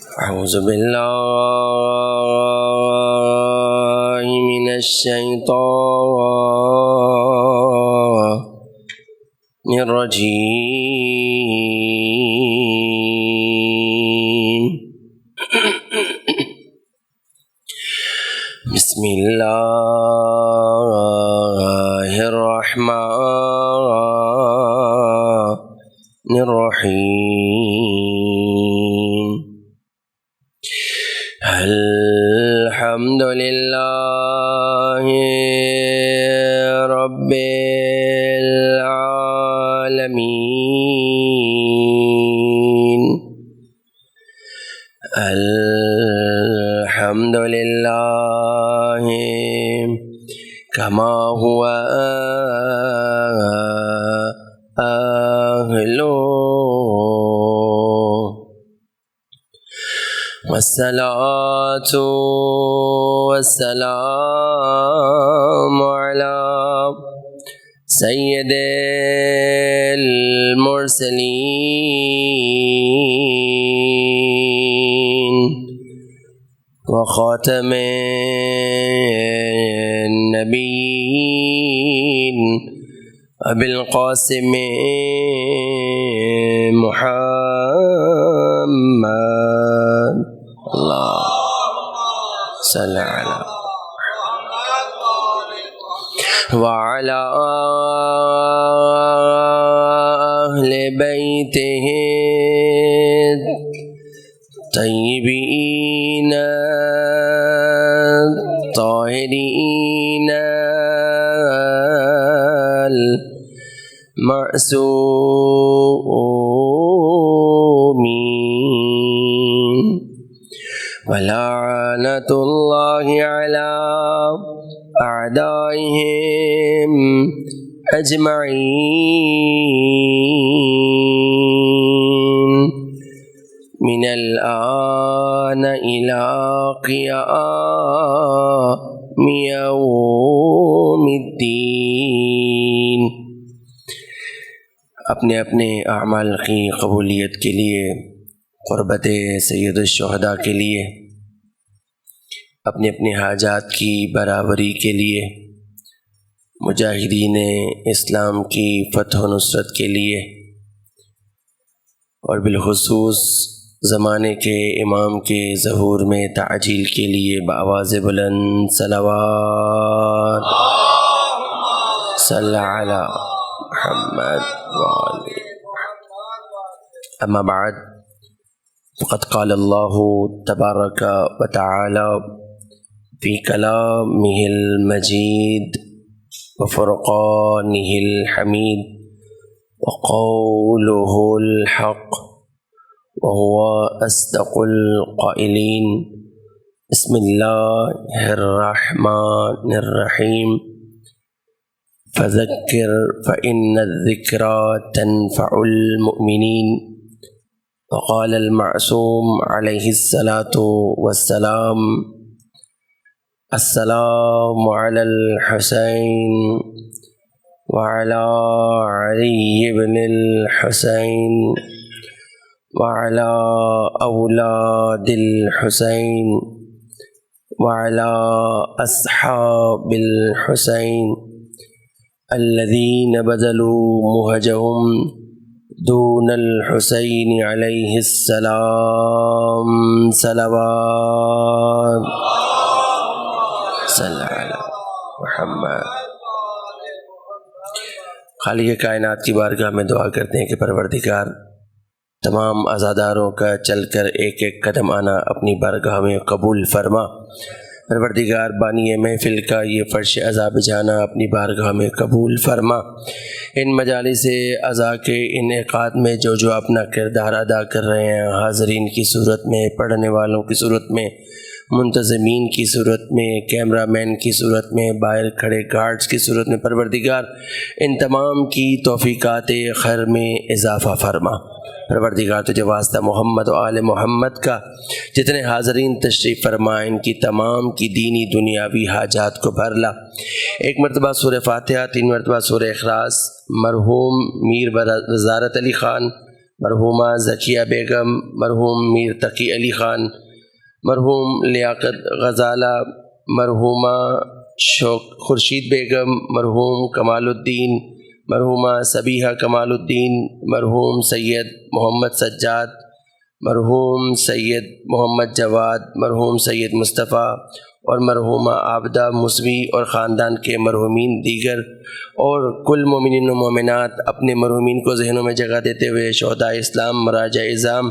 أعوذ بالله من الشيطان الرجيم. بسم الله الرحمن الرحيم. الحمد لله رب العالمين. الحمد لله كما هو أهله، والصلاة والسلام على سید المرسلین وخاتم النبیین ابی القاسم محمد. اللهم صل علی وعلى أهل بيته الطيبين الطاهرين المعصومين، ولعنة الله على أعدائهم أجمعين من الآن إلى قيام يوم الدين. اپنے اپنے اعمال کی قبولیت کے لیے، قربت سید الشہداء کے لیے، اپنے اپنے حاجات کی برابری کے لیے، مجاہدین اسلام کی فتح و نصرت کے لیے، اور بالخصوص زمانے کے امام کے ظہور میں تعجیل کے لیے بآواز بلند صلوات صلی علی محمد وآلہ. اما بعد، فقد قال اللہ تبارک و تعالی فی کلامہ المجید وفرقانہ الحمید وقولہ الحق وهو اصدق القائلین. بسم اللہ الرحمن الرحیم. فذکر فإن الذکرى تنفع المؤمنین. وقال المعصوم علیہ الصلاة والسلام: السلام علی الحسین وعلی علی بن الحسین وعلی اولاد الحسین وعلی اصحاب الحسین الذین بذلوا مہجہم دون الحسین علیہ السلام. صلوات صلی علی محمد. خالق کائنات کی بارگاہ میں دعا کرتے ہیں کہ پروردگار تمام عزاداروں کا چل کر ایک ایک قدم آنا اپنی بارگاہ میں قبول فرما. پروردگار بانی محفل کا یہ فرش عزا بجانا اپنی بارگاہ میں قبول فرما. ان مجالس عزا کے انعقاد میں جو جو اپنا کردار ادا کر رہے ہیں، حاضرین کی صورت میں، پڑھنے والوں کی صورت میں، منتظمین کی صورت میں، کیمرہ مین کی صورت میں، باہر کھڑے گارڈز کی صورت میں، پروردگار ان تمام کی توفیقات خیر میں اضافہ فرما. پروردگار تجھے واسطہ محمد و آل محمد کا جتنے حاضرین تشریف فرمائیں ان کی تمام کی دینی دنیاوی حاجات کو بھر لا. ایک مرتبہ سورہ فاتحہ، 3 مرتبہ سورہ اخلاص. مرحوم میر وزارت علی خان مرحومہ ذکیہ بیگم، مرحوم میر تقی علی خان، مرحوم لیاقت غزالہ، مرحومہ خورشید بیگم، مرحوم کمال الدین، مرحومہ صبیحہ کمال الدین، مرحوم سید محمد سجاد، مرحوم سید محمد جواد، مرحوم سید مصطفیٰ اور مرحومہ عابدہ موسوی اور خاندان کے مرحومین دیگر، اور کل مومنین و مومنات اپنے مرحومین کو ذہنوں میں جگہ دیتے ہوئے شہداء اسلام، مراجع اعظام،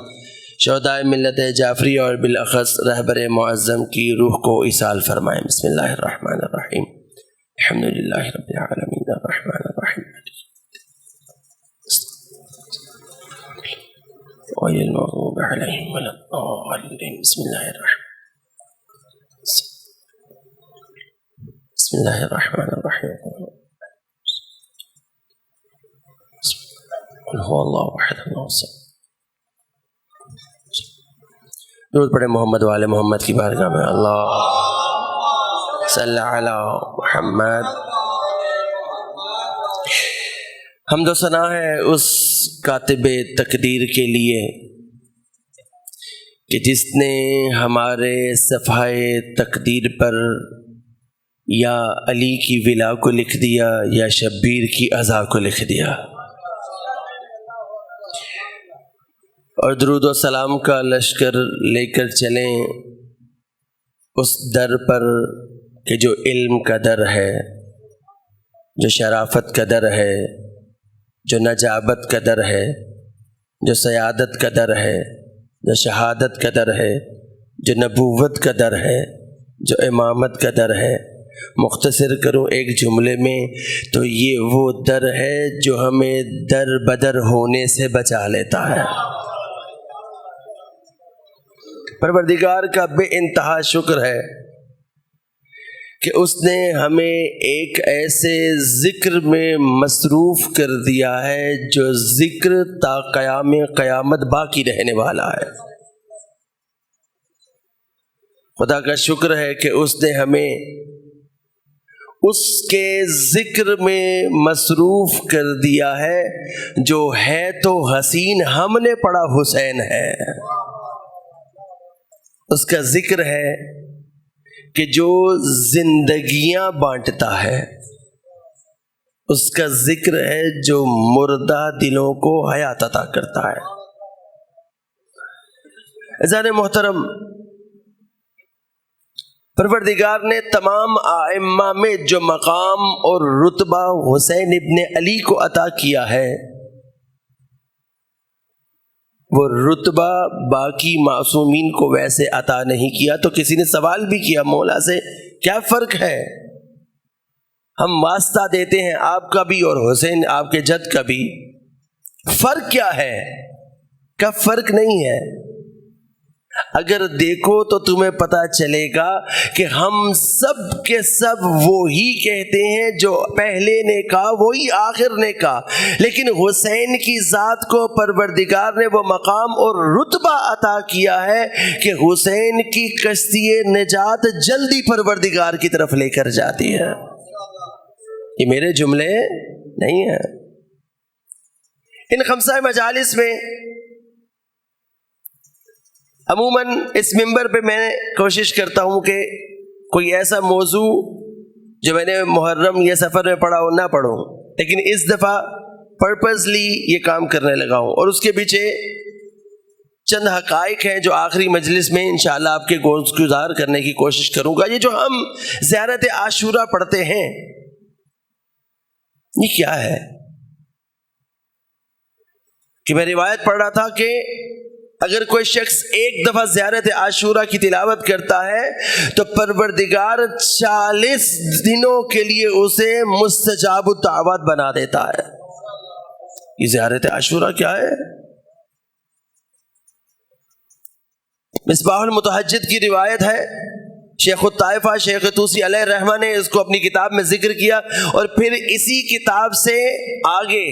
شہداء ملت جعفری اور بالاخص رہبر معظم کی روح کو ایصال فرمائیں۔ بسم اللہ الرحمن الرحیم، الحمدللہ رب العالمین الرحمن الرحیم غیر المغضوب علیہم ولا الضالین۔ بسم اللہ الرحمن الرحیم، قل هو اللہ احد اللہ الصمد۔ درود پڑھیں محمد و آل محمد کی بارگاہ میں، اللہ صلی علی محمد۔ حمد و ثنا ہے اس کاتب تقدیر کے لیے کہ جس نے ہمارے صفحہ تقدیر پر یا علی کی ولا کو لکھ دیا یا شبیر کی عزا کو لکھ دیا، اور درود و سلام کا لشکر لے کر چلیں اس در پر کہ جو علم کا در ہے، جو شرافت کا در ہے، جو نجابت کا در ہے، جو سیادت کا در ہے، جو شہادت کا در ہے، جو نبوت کا در ہے، جو امامت کا در ہے۔ مختصر کروں ایک جملے میں تو یہ وہ در ہے جو ہمیں در بدر ہونے سے بچا لیتا ہے۔ پروردگار کا بے انتہا شکر ہے کہ اس نے ہمیں ایک ایسے ذکر میں مصروف کر دیا ہے جو ذکر تا قیام قیامت باقی رہنے والا ہے۔ خدا کا شکر ہے کہ اس نے ہمیں اس کے ذکر میں مصروف کر دیا ہے جو ہے تو حسین، ہم نے پڑھا حسین ہے۔ اس کا ذکر ہے کہ جو زندگیاں بانٹتا ہے، اس کا ذکر ہے جو مردہ دلوں کو حیات عطا کرتا ہے۔ عزیزان محترم، پروردگار نے تمام ائمہ میں جو مقام اور رتبہ حسین ابن علی کو عطا کیا ہے، وہ رتبہ باقی معصومین کو ویسے عطا نہیں کیا۔ تو کسی نے سوال بھی کیا مولا سے، کیا فرق ہے؟ ہم واسطہ دیتے ہیں آپ کا بھی اور حسین آپ کے جد کا بھی، فرق کیا ہے؟ کا فرق نہیں ہے۔ اگر دیکھو تو تمہیں پتہ چلے گا کہ ہم سب کے سب وہی کہتے ہیں جو پہلے نے کہا، وہی آخر نے کہا، لیکن حسین کی ذات کو پروردگار نے وہ مقام اور رتبہ عطا کیا ہے کہ حسین کی کشتی نجات جلدی پروردگار کی طرف لے کر جاتی ہے۔ یہ میرے جملے نہیں ہیں۔ ان خمسہ مجالس میں عموماً اس ممبر پہ میں کوشش کرتا ہوں کہ کوئی ایسا موضوع جو میں نے محرم یا سفر میں پڑھا ہو نہ پڑھوں، لیکن اس دفعہ پرپزلی یہ کام کرنے لگا ہوں، اور اس کے پیچھے چند حقائق ہیں جو آخری مجلس میں انشاءاللہ آپ کے گزار کرنے کی کوشش کروں گا۔ یہ جو ہم زیارت عاشورہ پڑھتے ہیں، یہ کیا ہے؟ کہ میں روایت پڑھ رہا تھا کہ اگر کوئی شخص ایک دفعہ زیارت عاشورہ کی تلاوت کرتا ہے تو پروردگار 40 دنوں کے لیے اسے مستجاب الدعوات بنا دیتا ہے۔ یہ زیارت عاشورہ کیا ہے؟ مصباح المتہجد کی روایت ہے، شیخ الطائفہ شیخ طوسی علیہ الرحمہ نے اس کو اپنی کتاب میں ذکر کیا، اور پھر اسی کتاب سے آگے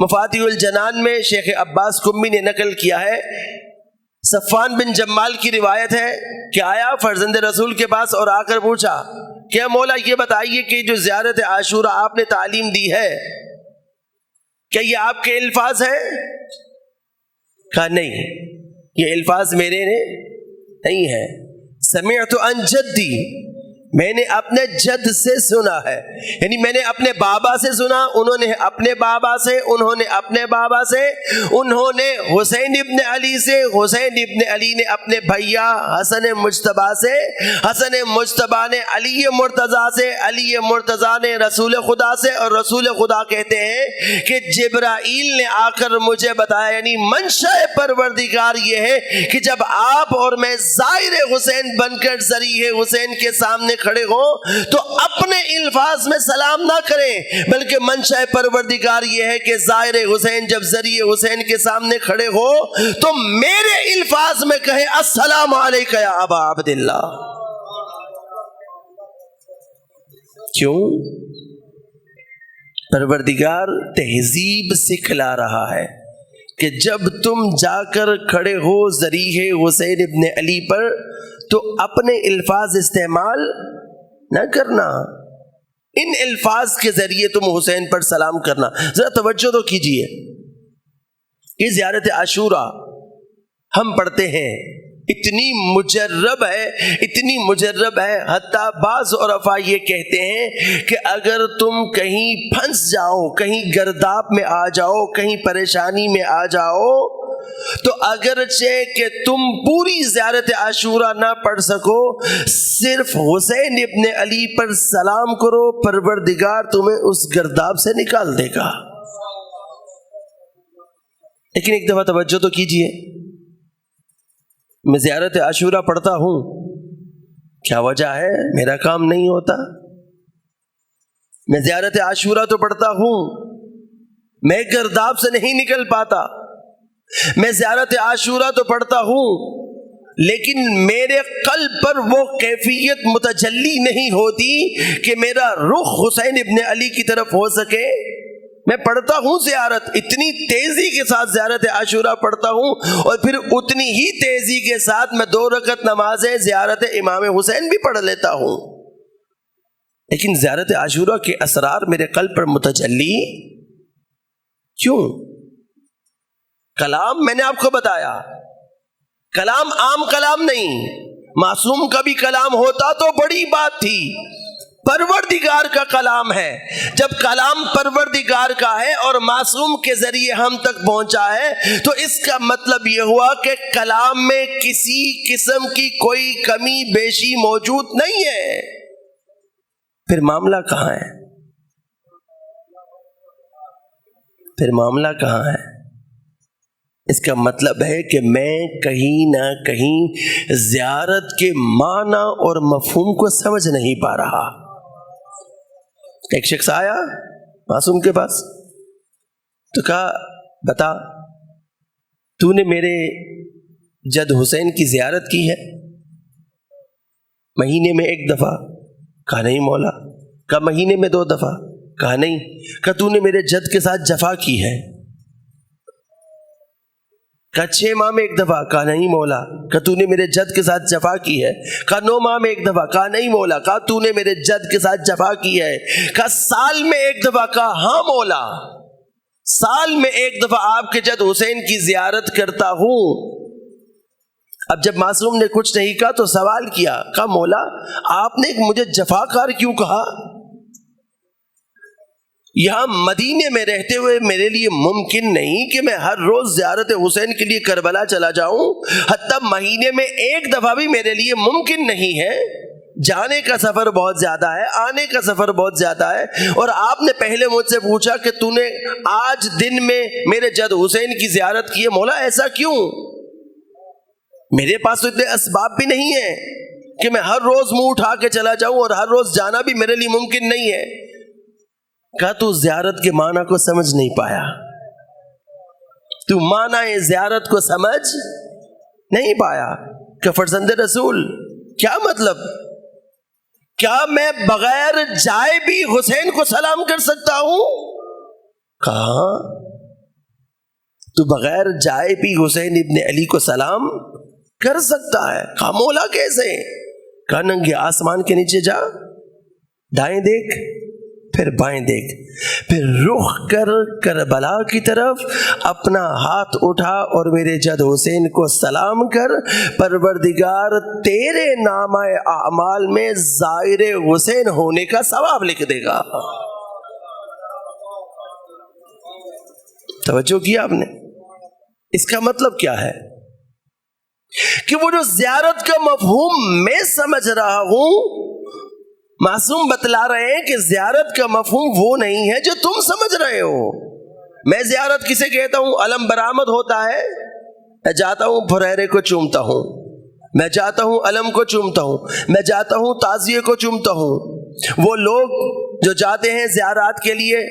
مفاتیح الجنان میں شیخ عباس قمی نے نقل کیا ہے۔ صفوان بن جمال کی روایت ہے کہ آیا فرزند رسول کے پاس اور آ کر پوچھا کہ مولا یہ بتائیے کہ جو زیارت عاشورہ آپ نے تعلیم دی ہے، کیا یہ آپ کے الفاظ ہیں؟ کہا نہیں، یہ الفاظ میرے نہیں ہیں، سمعت عن جدی، میں نے اپنے جد سے سنا ہے، یعنی میں نے اپنے بابا سے سنا، انہوں نے اپنے بابا سے، انہوں نے اپنے بابا سے، انہوں نے حسین ابن علی سے، حسین ابن علی نے اپنے بھیا حسن مجتبی سے، حسن مجتبی نے علی مرتضیٰ سے، علی مرتضیٰ نے رسول خدا سے، اور رسول خدا کہتے ہیں کہ جبرائیل نے آ کر مجھے بتایا، یعنی منشأ پروردگار یہ ہے کہ جب آپ اور میں زائر حسین بن کر ذریعہ حسین کے سامنے کھڑے ہوں تو اپنے الفاظ میں سلام نہ کریں، بلکہ منشأ پروردگار یہ ہے کہ زائر حسین جب ذریعہ حسین کے سامنے کھڑے ہو تو میرے الفاظ میں کہے السلام علیکہ یا ابا عبداللہ۔ کیوں؟ پروردگار تہذیب سکھلا رہا ہے کہ جب تم جا کر کھڑے ہو ذریعہ حسین ابن علی پر تو اپنے الفاظ استعمال نہ کرنا، ان الفاظ کے ذریعے تم حسین پر سلام کرنا۔ ذرا توجہ تو کیجئے، یہ زیارت عاشورہ ہم پڑھتے ہیں، اتنی مجرب ہے، اتنی مجرب ہے، حتیٰ بعض عرفاء یہ کہتے ہیں کہ اگر تم کہیں پھنس جاؤ، کہیں گرداب میں آ جاؤ، کہیں پریشانی میں آ جاؤ، تو اگرچہ کہ تم پوری زیارت عاشورہ نہ پڑھ سکو، صرف حسین ابن علی پر سلام کرو، پروردگار تمہیں اس گرداب سے نکال دے گا۔ لیکن ایک دفعہ توجہ تو کیجئے، میں زیارت عاشورہ پڑھتا ہوں، کیا وجہ ہے؟ میرا کام نہیں ہوتا۔ میں زیارت عاشورہ تو پڑھتا ہوں، میں گرداب سے نہیں نکل پاتا۔ میں زیارت عاشورہ تو پڑھتا ہوں، لیکن میرے قلب پر وہ کیفیت متجلی نہیں ہوتی کہ میرا رخ حسین ابن علی کی طرف ہو سکے۔ میں پڑھتا ہوں زیارت، اتنی تیزی کے ساتھ زیارت عاشورہ پڑھتا ہوں، اور پھر اتنی ہی تیزی کے ساتھ میں 2 رکعت نمازیں زیارت امام حسین بھی پڑھ لیتا ہوں، لیکن زیارت عاشورہ کے اسرار میرے قلب پر متجلی کیوں؟ کلام میں نے آپ کو بتایا، کلام عام کلام نہیں، معصوم کا بھی کلام ہوتا تو بڑی بات تھی، پروردگار کا کلام ہے۔ جب کلام پروردگار کا ہے اور معصوم کے ذریعے ہم تک پہنچا ہے تو اس کا مطلب یہ ہوا کہ کلام میں کسی قسم کی کوئی کمی بیشی موجود نہیں ہے۔ پھر معاملہ کہاں ہے؟ پھر معاملہ کہاں ہے؟ اس کا مطلب ہے کہ میں کہیں نہ کہیں زیارت کے معنی اور مفہوم کو سمجھ نہیں پا رہا۔ ایک شخص آیا معصوم کے پاس تو کہا، بتا تو نے میرے جد حسین کی زیارت کی ہے مہینے میں 1 دفعہ؟ کہا نہیں مولا۔ کہا مہینے میں 2 دفعہ؟ کہا نہیں۔ کہا تو نے میرے جد کے ساتھ جفا کی ہے؟ کہا 6 ماہ میں 1 دفعہ؟ کہا نہیں مولا۔ کہا تو نے میرے جد کے ساتھ جفا کی ہے؟ کہا 9 ماہ میں 1 دفعہ؟ کہا نہیں مولا۔ کہا تو نے میرے جد کے ساتھ جفا کی ہے؟ کہا سال میں 1 دفعہ؟ کہا ہاں مولا، سال میں 1 دفعہ آپ کے جد حسین کی زیارت کرتا ہوں۔ اب جب معصوم نے کچھ نہیں کہا تو سوال کیا، کہا مولا آپ نے مجھے جفاکار کیوں کہا؟ یہاں مدینے میں رہتے ہوئے میرے لیے ممکن نہیں کہ میں ہر روز زیارت حسین کے لیے کربلا چلا جاؤں، حتیٰ مہینے میں 1 دفعہ بھی میرے لیے ممکن نہیں ہے۔ جانے کا سفر بہت زیادہ ہے، آنے کا سفر بہت زیادہ ہے، اور آپ نے پہلے مجھ سے پوچھا کہ تو نے آج دن میں میرے جد حسین کی زیارت کی ہے، مولا ایسا کیوں؟ میرے پاس تو اتنے اسباب بھی نہیں ہیں کہ میں ہر روز منہ اٹھا کے چلا جاؤں، اور ہر روز جانا بھی میرے لیے ممکن نہیں ہے۔ کہا تو زیارت کے معنی کو سمجھ نہیں پایا، تو معنی زیارت کو سمجھ نہیں پایا کہ فرزند رسول کیا مطلب؟ کیا میں بغیر جائے بھی حسین کو سلام کر سکتا ہوں؟ کہا تو بغیر جائے بھی حسین ابن علی کو سلام کر سکتا ہے؟ کہا مولا کیسے؟ کہا ننگے آسمان کے نیچے جا، دائیں دیکھ، پھر بائیں دیکھ، پھر رخ کر کربلا کی طرف اپنا ہاتھ اٹھا اور میرے جد حسین کو سلام کر، پروردگار تیرے نامہ اعمال میں زائر حسین ہونے کا ثواب لکھ دے گا۔ توجہ کیا آپ نے؟ اس کا مطلب کیا ہے کہ وہ جو زیارت کا مفہوم میں سمجھ رہا ہوں، معصوم بتلا رہے ہیں کہ زیارت کا مفہوم وہ نہیں ہے جو تم سمجھ رہے ہو۔ میں زیارت کسے کہتا ہوں؟ علم برآمد ہوتا ہے، میں جاتا ہوں پھریرے کو چومتا ہوں، میں جاتا ہوں علم کو چومتا ہوں، میں جاتا ہوں تعزیے کو چومتا ہوں۔ وہ لوگ جو جاتے ہیں زیارات کے لیے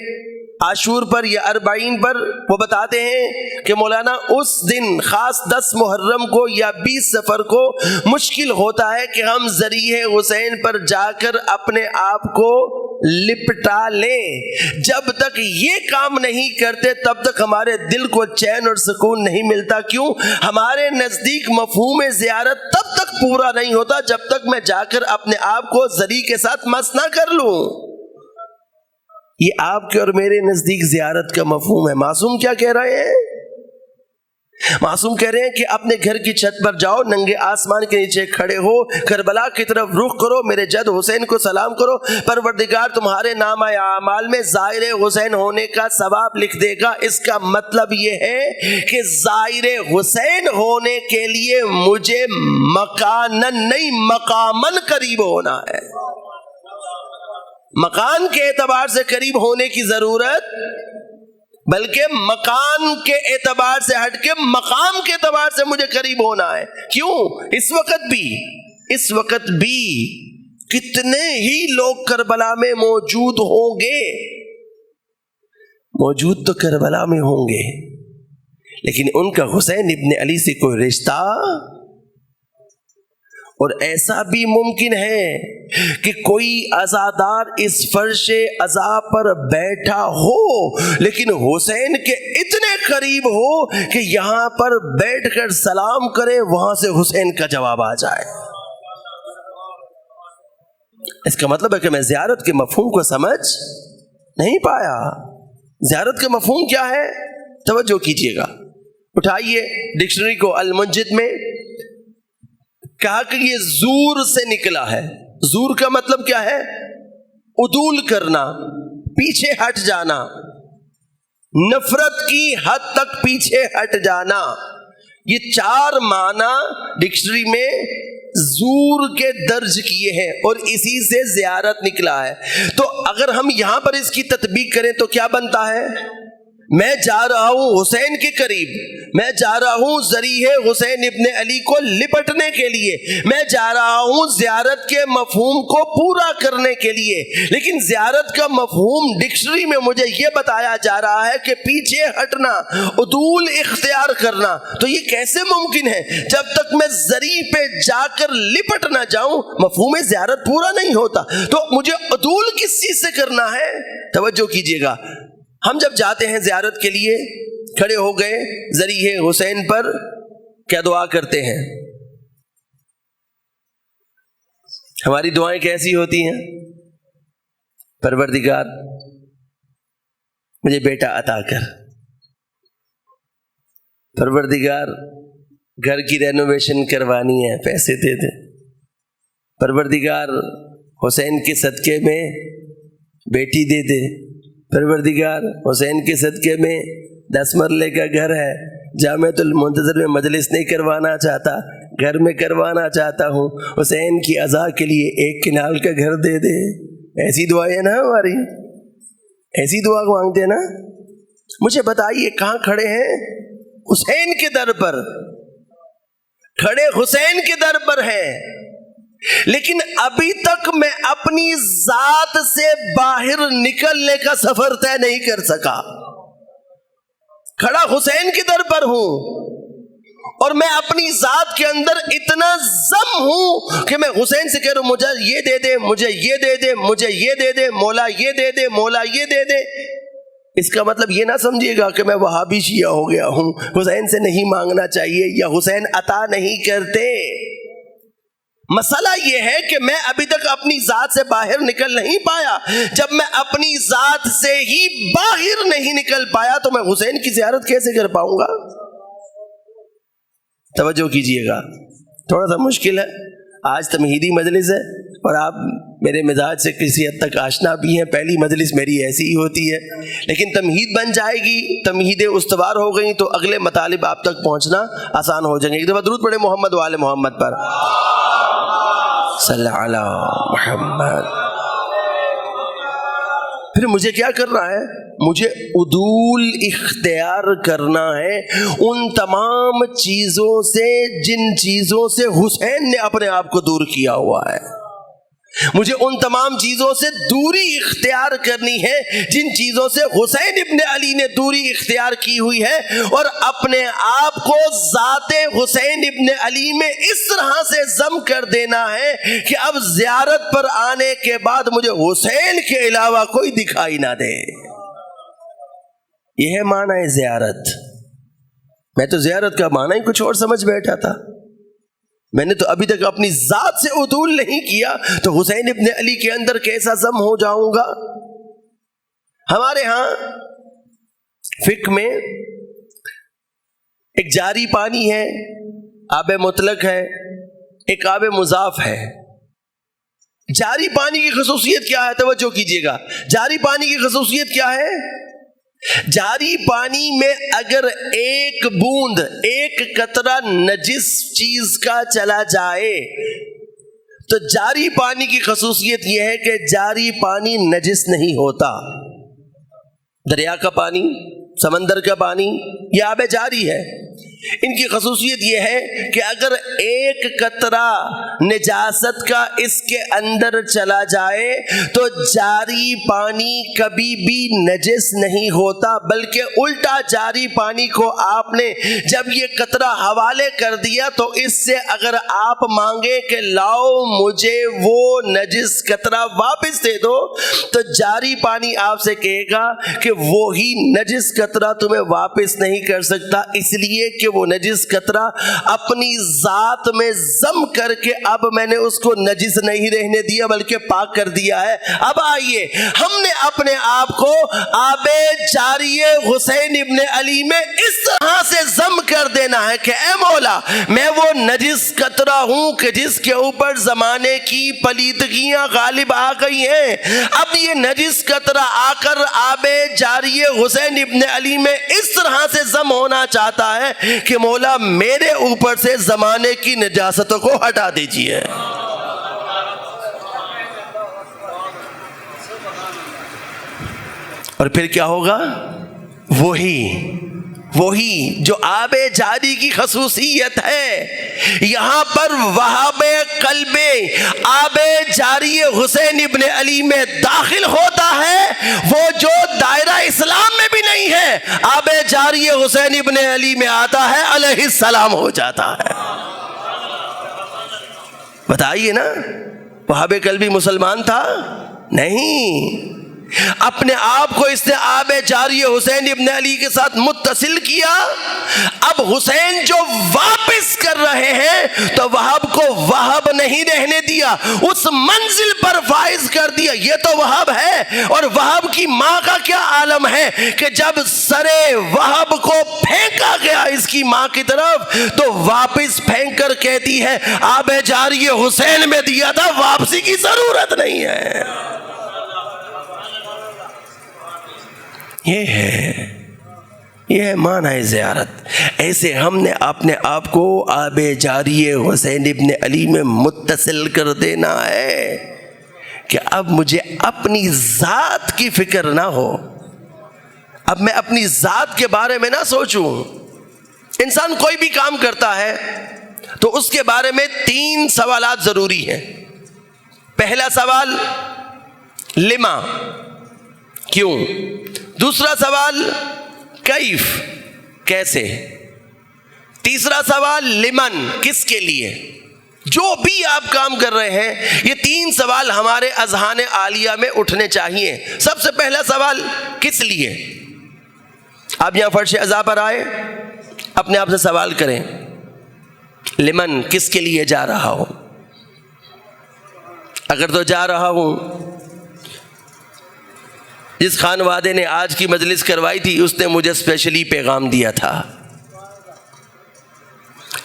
عاشور پر یا اربعین پر، وہ بتاتے ہیں کہ مولانا اس دن خاص 10 محرم کو یا 20 سفر کو مشکل ہوتا ہے کہ ہم ذریعہ حسین پر جا کر اپنے آپ کو لپٹا لیں۔ جب تک یہ کام نہیں کرتے تب تک ہمارے دل کو چین اور سکون نہیں ملتا۔ کیوں؟ ہمارے نزدیک مفہوم زیارت تب تک پورا نہیں ہوتا جب تک میں جا کر اپنے آپ کو ذری کے ساتھ مس نہ کر لوں۔ یہ آپ کے اور میرے نزدیک زیارت کا مفہوم ہے۔ معصوم کیا کہہ رہے ہیں؟ معصوم کہہ رہے ہیں کہ اپنے گھر کی چھت پر جاؤ، ننگے آسمان کے نیچے کھڑے ہو، کربلا کی طرف رخ کرو، میرے جد حسین کو سلام کرو، پروردگار تمہارے نامہ اعمال میں زائر حسین ہونے کا ثواب لکھ دے گا۔ اس کا مطلب یہ ہے کہ زائر حسین ہونے کے لیے مجھے مکانن نہیں مقامن قریب ہونا ہے۔ مکان کے اعتبار سے قریب ہونے کی ضرورت، بلکہ مکان کے اعتبار سے ہٹ کے مقام کے اعتبار سے مجھے قریب ہونا ہے۔ کیوں؟ اس وقت بھی کتنے ہی لوگ کربلا میں موجود ہوں گے، موجود تو کربلا میں ہوں گے، لیکن ان کا حسین ابن علی سے کوئی رشتہ، اور ایسا بھی ممکن ہے کہ کوئی عزادار اس فرش عزا پر بیٹھا ہو لیکن حسین کے اتنے قریب ہو کہ یہاں پر بیٹھ کر سلام کرے، وہاں سے حسین کا جواب آ جائے۔ اس کا مطلب ہے کہ میں زیارت کے مفہوم کو سمجھ نہیں پایا۔ زیارت کا مفہوم کیا ہے؟ توجہ کیجئے گا، اٹھائیے ڈکشنری کو، المنجد میں کہا کہ یہ زور سے نکلا ہے۔ زور کا مطلب کیا ہے؟ عدول کرنا، پیچھے ہٹ جانا، نفرت کی حد تک پیچھے ہٹ جانا۔ یہ 4 معنی ڈکشنری میں زور کے درج کیے ہیں اور اسی سے زیارت نکلا ہے۔ تو اگر ہم یہاں پر اس کی تطبیق کریں تو کیا بنتا ہے؟ میں جا رہا ہوں حسین کے قریب، میں جا رہا ہوں ذریعہ حسین ابن علی کو لپٹنے کے لیے، میں جا رہا ہوں زیارت کے مفہوم کو پورا کرنے کے لیے، لیکن زیارت کا مفہوم ڈکشنری میں مجھے یہ بتایا جا رہا ہے کہ پیچھے ہٹنا، عدول اختیار کرنا۔ تو یہ کیسے ممکن ہے؟ جب تک میں ذری پہ جا کر لپٹ نہ جاؤں مفہوم زیارت پورا نہیں ہوتا۔ تو مجھے عدول کس چیز سے کرنا ہے؟ توجہ کیجیے گا، ہم جب جاتے ہیں زیارت کے لیے، کھڑے ہو گئے ذریعہ حسین پر، کیا دعا کرتے ہیں؟ ہماری دعائیں کیسی ہوتی ہیں؟ پروردگار مجھے بیٹا عطا کر، پروردگار گھر کی رینوویشن کروانی ہے، پیسے دے دے، پروردگار حسین کے صدقے میں بیٹی دے دے، پروردگار حسین کے صدقے میں 10 مرلے کا گھر ہے، جامعۃ المنتظر میں مجلس نہیں کروانا چاہتا، گھر میں کروانا چاہتا ہوں، حسین کی عزا کے لیے 1 کنال کا گھر دے دے۔ ایسی دعائیں نا ہماری، ایسی دعا مانگتے ہیں نا۔ مجھے بتائیے کہاں کھڑے ہیں؟ حسین کے در پر کھڑے، حسین کے در پر ہیں، لیکن ابھی تک میں اپنی ذات سے باہر نکلنے کا سفر طے نہیں کر سکا۔ کھڑا حسین کی در پر ہوں اور میں اپنی ذات کے اندر اتنا ضم ہوں کہ میں حسین سے کہہ رہا ہوں مجھے یہ دے دے، مجھے یہ دے دے، مجھے یہ دے دے، مولا یہ دے دے، مولا یہ دے دے۔ اس کا مطلب یہ نہ سمجھیے گا کہ میں وہابی شیعہ ہو گیا ہوں، حسین سے نہیں مانگنا چاہیے یا حسین عطا نہیں کرتے۔ مسئلہ یہ ہے کہ میں ابھی تک اپنی ذات سے باہر نکل نہیں پایا. جب میں اپنی ذات سے ہی باہر نہیں نکل پایا تو میں حسین کی زیارت کیسے کر پاؤں گا؟ توجہ کیجئے گا، تھوڑا سا مشکل ہے. آج تمہیدی مجلس ہے اور آپ میرے مزاج سے کسی حد تک آشنا بھی ہیں. پہلی مجلس میری ایسی ہی ہوتی ہے، لیکن تمہید بن جائے گی، تمہیدیں استوار ہو گئیں تو اگلے مطالب آپ تک پہنچنا آسان ہو جائیں گے. ایک دفعہ درود پڑھے محمد و آل محمد پر، صلی علی محمد. پھر مجھے کیا کرنا ہے؟ مجھے عدول اختیار کرنا ہے ان تمام چیزوں سے جن چیزوں سے حسین نے اپنے آپ کو دور کیا ہوا ہے. مجھے ان تمام چیزوں سے دوری اختیار کرنی ہے جن چیزوں سے حسین ابن علی نے دوری اختیار کی ہوئی ہے، اور اپنے آپ کو ذات حسین ابن علی میں اس طرح سے ضم کر دینا ہے کہ اب زیارت پر آنے کے بعد مجھے حسین کے علاوہ کوئی دکھائی نہ دے. یہ ہے معنی زیارت. میں تو زیارت کا معنی ہی کچھ اور سمجھ بیٹھا تھا. میں نے تو ابھی تک اپنی ذات سے عدول نہیں کیا تو حسین ابن علی کے اندر کیسا ضم ہو جاؤں گا؟ ہمارے ہاں فقہ میں ایک جاری پانی ہے، آب مطلق ہے، ایک آب مضاف ہے. جاری پانی کی خصوصیت کیا ہے؟ توجہ کیجئے گا. جاری پانی کی خصوصیت کیا ہے؟ جاری پانی میں اگر ایک بوند، ایک قطرہ نجس چیز کا چلا جائے تو جاری پانی کی خصوصیت یہ ہے کہ جاری پانی نجس نہیں ہوتا. دریا کا پانی، سمندر کا پانی، یہ آب جاری ہے. ان کی خصوصیت یہ ہے کہ اگر ایک قطرہ نجاست کا اس کے اندر چلا جائے تو جاری پانی کبھی بھی نجس نہیں ہوتا، بلکہ الٹا جاری پانی کو آپ نے جب یہ قطرہ حوالے کر دیا تو اس سے اگر آپ مانگے کہ لاؤ مجھے وہ نجس قطرہ واپس دے دو تو جاری پانی آپ سے کہے گا کہ وہی نجس قطرہ تمہیں واپس نہیں کر سکتا، اس لیے کہ وہ نجس قطرہ اپنی ذات میں ضم کر کے اب میں نے اس کو نجس نہیں رہنے دیا بلکہ پاک کر دیا ہے. اب آئیے ہم نے اپنے آپ کو آب جاری حسین ابن علی میں اس طرح سے ضم کر دینا ہے کہ اے مولا میں وہ نجس قطرہ ہوں کہ جس کے اوپر زمانے کی پلیدگیاں غالب آ گئی ہیں. اب یہ نجس قطرہ آ کر آب جاری حسین ابن علی میں اس طرح سے ضم ہونا چاہتا ہے کہ مولا میرے اوپر سے زمانے کی نجاستوں کو ہٹا دیجئے. اور پھر کیا ہوگا؟ وہی جو آب جاری کی خصوصیت ہے یہاں پر وہاب قلب آب جاری حسین ابن علی میں داخل ہوتا ہے، وہ جو دائرہ اسلام میں بھی نہیں ہے آب جاری حسین ابن علی میں آتا ہے، علیہ السلام ہو جاتا ہے. بتائیے نا، وہاب قلبی مسلمان تھا؟ نہیں. اپنے آپ کو اس نے آب جاری حسین ابن علی کے ساتھ متصل کیا. اب حسین جو واپس کر رہے ہیں تو وہاب کو وہاب نہیں رہنے دیا، اس منزل پر فائز کر دیا. یہ تو وہاب ہے. اور وہاب کی ماں کا کیا عالم ہے کہ جب سرے وہاب کو پھینکا گیا اس کی ماں کی طرف تو واپس پھینک کر کہتی ہے آب جاری حسین میں دیا تھا، واپسی کی ضرورت نہیں ہے. یہ ہے معنی زیارت. ایسے ہم نے اپنے آپ کو آب جاری حسین ابن علی میں متصل کر دینا ہے کہ اب مجھے اپنی ذات کی فکر نہ ہو، اب میں اپنی ذات کے بارے میں نہ سوچوں. انسان کوئی بھی کام کرتا ہے تو اس کے بارے میں 3 سوالات ضروری ہیں. پہلا سوال لما، کیوں. دوسرا سوال کیف، کیسے. تیسرا سوال لمن، کس کے لیے. جو بھی آپ کام کر رہے ہیں یہ 3 سوال ہمارے اذہان عالیہ میں اٹھنے چاہیے. سب سے پہلا سوال کس لیے. آپ یہاں فرش عزا پر آئے، اپنے آپ سے سوال کریں لمن، کس کے لیے جا رہا ہو. اگر تو جا رہا ہوں، جس خانوادے نے آج کی مجلس کروائی تھی اس نے مجھے اسپیشلی پیغام دیا تھا،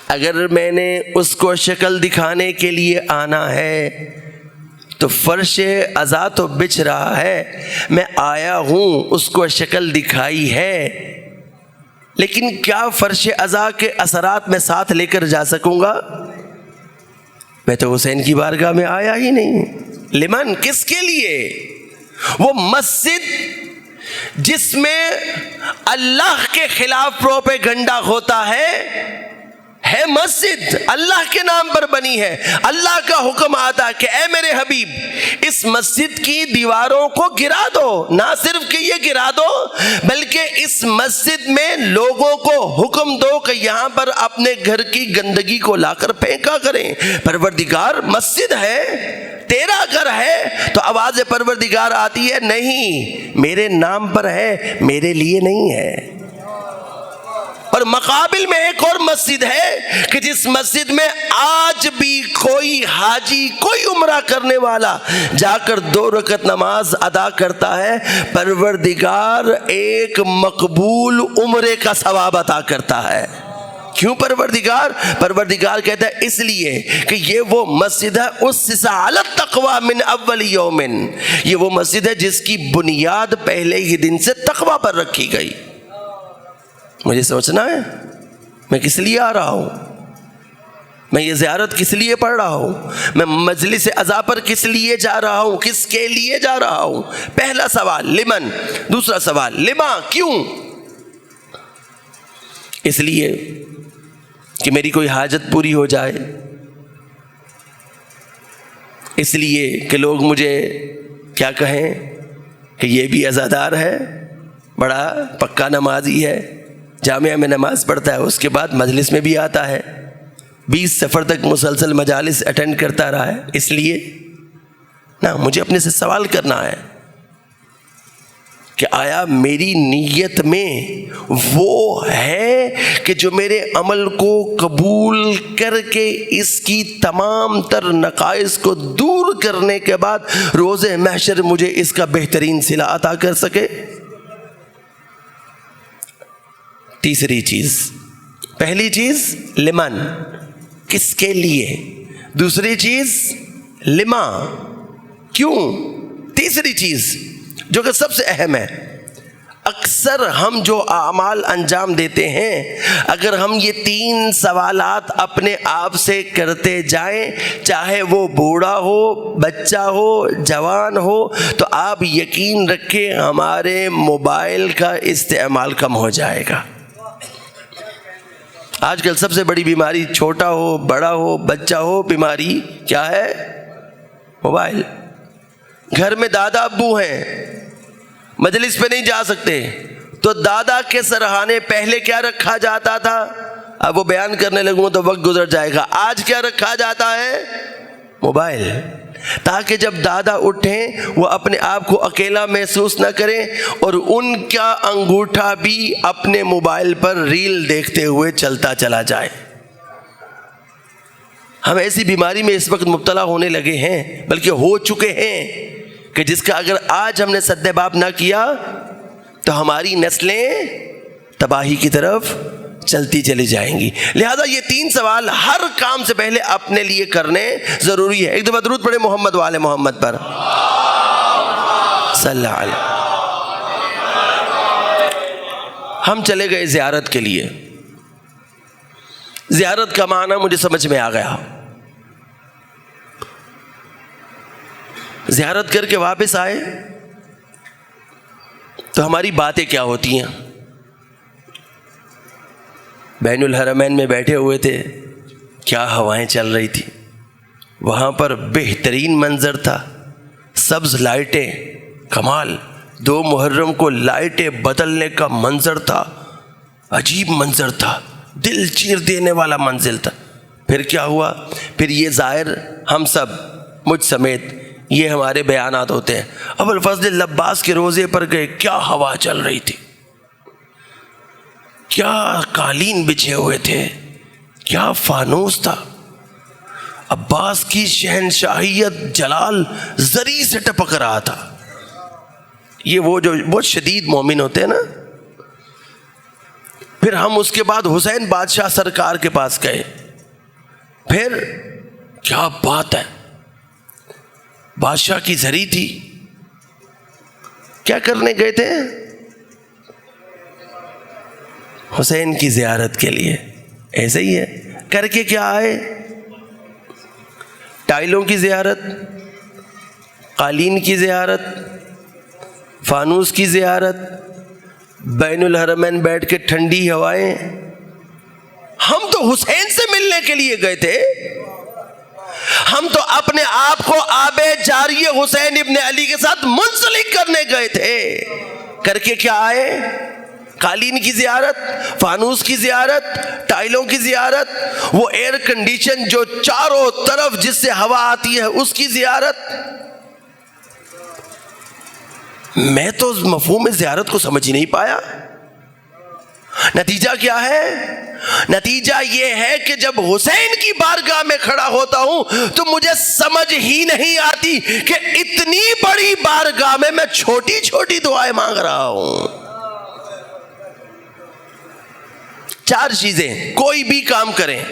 اگر میں نے اس کو شکل دکھانے کے لیے آنا ہے تو فرش عزا تو بچھ رہا ہے، میں آیا ہوں اس کو شکل دکھائی ہے، لیکن کیا فرش عزا کے اثرات میں ساتھ لے کر جا سکوں گا؟ میں تو حسین کی بارگاہ میں آیا ہی نہیں۔ لمن، کس کے لیے؟ وہ مسجد جس میں اللہ کے خلاف پروپیگنڈا ہوتا ہے مسجد اللہ کے نام پر بنی ہے۔ اللہ کا حکم آتا کہ اے میرے حبیب اس مسجد کی دیواروں کو گرا دو، نہ صرف کہ یہ گرا دو بلکہ اس مسجد میں لوگوں کو حکم دو کہ یہاں پر اپنے گھر کی گندگی کو لا کر پھینکا کریں۔ پروردگار مسجد ہے، تیرا گھر ہے، تو آواز پروردگار آتی ہے نہیں، میرے نام پر ہے، میرے لیے نہیں ہے۔ اور مقابل میں ایک اور مسجد ہے کہ جس مسجد میں آج بھی کوئی حاجی، کوئی عمرہ کرنے والا جا کر 2 رکعت نماز ادا کرتا ہے، پروردگار ایک مقبول عمرے کا ثواب عطا کرتا ہے۔ کیوں پروردگار کہتا ہے اس لیے کہ یہ وہ مسجد ہے اسس علی التقوی من اول یوم، یہ وہ مسجد ہے جس کی بنیاد پہلے ہی دن سے تقوی پر رکھی گئی۔ مجھے سوچنا ہے میں کس لیے آ رہا ہوں، میں یہ زیارت کس لیے پڑھ رہا ہوں، میں مجلس عزا پر کس لیے جا رہا ہوں، کس کے لیے جا رہا ہوں؟ پہلا سوال لمن، دوسرا سوال لما، کیوں؟ اس لیے کہ میری کوئی حاجت پوری ہو جائے، اس لیے کہ لوگ مجھے کیا کہیں کہ یہ بھی عزادار ہے، بڑا پکا نمازی ہے، جامعہ میں نماز پڑھتا ہے، اس کے بعد مجلس میں بھی آتا ہے، 20 سفر تک مسلسل مجالس اٹینڈ کرتا رہا ہے، اس لیے نہ مجھے اپنے سے سوال کرنا ہے کہ آیا میری نیت میں وہ ہے کہ جو میرے عمل کو قبول کر کے اس کی تمام تر نقائص کو دور کرنے کے بعد روز محشر مجھے اس کا بہترین صلہ عطا کر سکے؟ تیسری چیز، پہلی چیز لمن، کس کے لیے، دوسری چیز لما، کیوں، تیسری چیز جو کہ سب سے اہم ہے، اکثر ہم جو اعمال انجام دیتے ہیں اگر ہم یہ 3 سوالات اپنے آپ سے کرتے جائیں، چاہے وہ بوڑھا ہو، بچہ ہو، جوان ہو، تو آپ یقین رکھیں ہمارے موبائل کا استعمال کم ہو جائے گا۔ آج کل سب سے بڑی بیماری، چھوٹا ہو بڑا ہو بچہ ہو، بیماری کیا ہے؟ موبائل۔ گھر میں دادا ابو ہیں، مجلس پہ نہیں جا سکتے تو دادا کے سرہانے پہلے کیا رکھا جاتا تھا؟ اب وہ بیان کرنے لگوں تو وقت گزر جائے گا۔ آج کیا رکھا جاتا ہے؟ موبائل، تاکہ جب دادا اٹھیں وہ اپنے آپ کو اکیلا محسوس نہ کریں اور ان کا انگوٹھا بھی اپنے موبائل پر ریل دیکھتے ہوئے چلتا چلا جائے۔ ہم ایسی بیماری میں اس وقت مبتلا ہونے لگے ہیں، بلکہ ہو چکے ہیں، کہ جس کا اگر آج ہم نے سد باب نہ کیا تو ہماری نسلیں تباہی کی طرف چلتی چلی جائیں گی۔ لہذا یہ 3 سوال ہر کام سے پہلے اپنے لیے کرنے ضروری ہے۔ ایک دفعہ درود پڑھے محمد وآل محمد پر صلی اللہ علیہ۔ ہم چلے گئے زیارت کے لیے۔ زیارت کا معنی مجھے سمجھ میں آ گیا۔ زیارت کر کے واپس آئے تو ہماری باتیں کیا ہوتی ہیں؟ بین الحرمین میں بیٹھے ہوئے تھے، کیا ہوائیں چل رہی تھی، وہاں پر بہترین منظر تھا، سبز لائٹیں، کمال، 2 محرم کو لائٹیں بدلنے کا منظر تھا، عجیب منظر تھا، دل چیر دینے والا منزل تھا۔ پھر کیا ہوا؟ پھر یہ ظاہر ہم سب، مجھ سمیت، یہ ہمارے بیانات ہوتے ہیں، ابو الفضل اللباس کے روزے پر گئے، کیا ہوا چل رہی تھی، کیا قالین بچھے ہوئے تھے، کیا فانوس تھا، عباس کی شہنشاہیت جلال زری سے ٹپک رہا تھا. یہ وہ جو بہت شدید مومن ہوتے ہیں نا. پھر ہم اس کے بعد حسین بادشاہ سرکار کے پاس گئے. پھر کیا بات ہے، بادشاہ کی زری تھی. کیا کرنے گئے تھے؟ حسین کی زیارت کے لیے. ایسے ہی ہے. کر کے کیا آئے؟ ٹائلوں کی زیارت، قالین کی زیارت، فانوس کی زیارت، بین الحرمین بیٹھ کے ٹھنڈی ہوائیں. ہم تو حسین سے ملنے کے لیے گئے تھے. ہم تو اپنے آپ کو آب جاری حسین ابن علی کے ساتھ منسلک کرنے گئے تھے. کر کے کیا آئے؟ قالین کی زیارت، فانوس کی زیارت، ٹائلوں کی زیارت، وہ ایئر کنڈیشن جو چاروں طرف جس سے ہوا آتی ہے اس کی زیارت. میں تو مفہوم زیارت کو سمجھ ہی نہیں پایا. نتیجہ کیا ہے؟ نتیجہ یہ ہے کہ جب حسین کی بارگاہ میں کھڑا ہوتا ہوں تو مجھے سمجھ ہی نہیں آتی کہ اتنی بڑی بارگاہ میں میں چھوٹی چھوٹی دعائیں مانگ رہا ہوں. 4 چیزیں کوئی بھی کام کریں.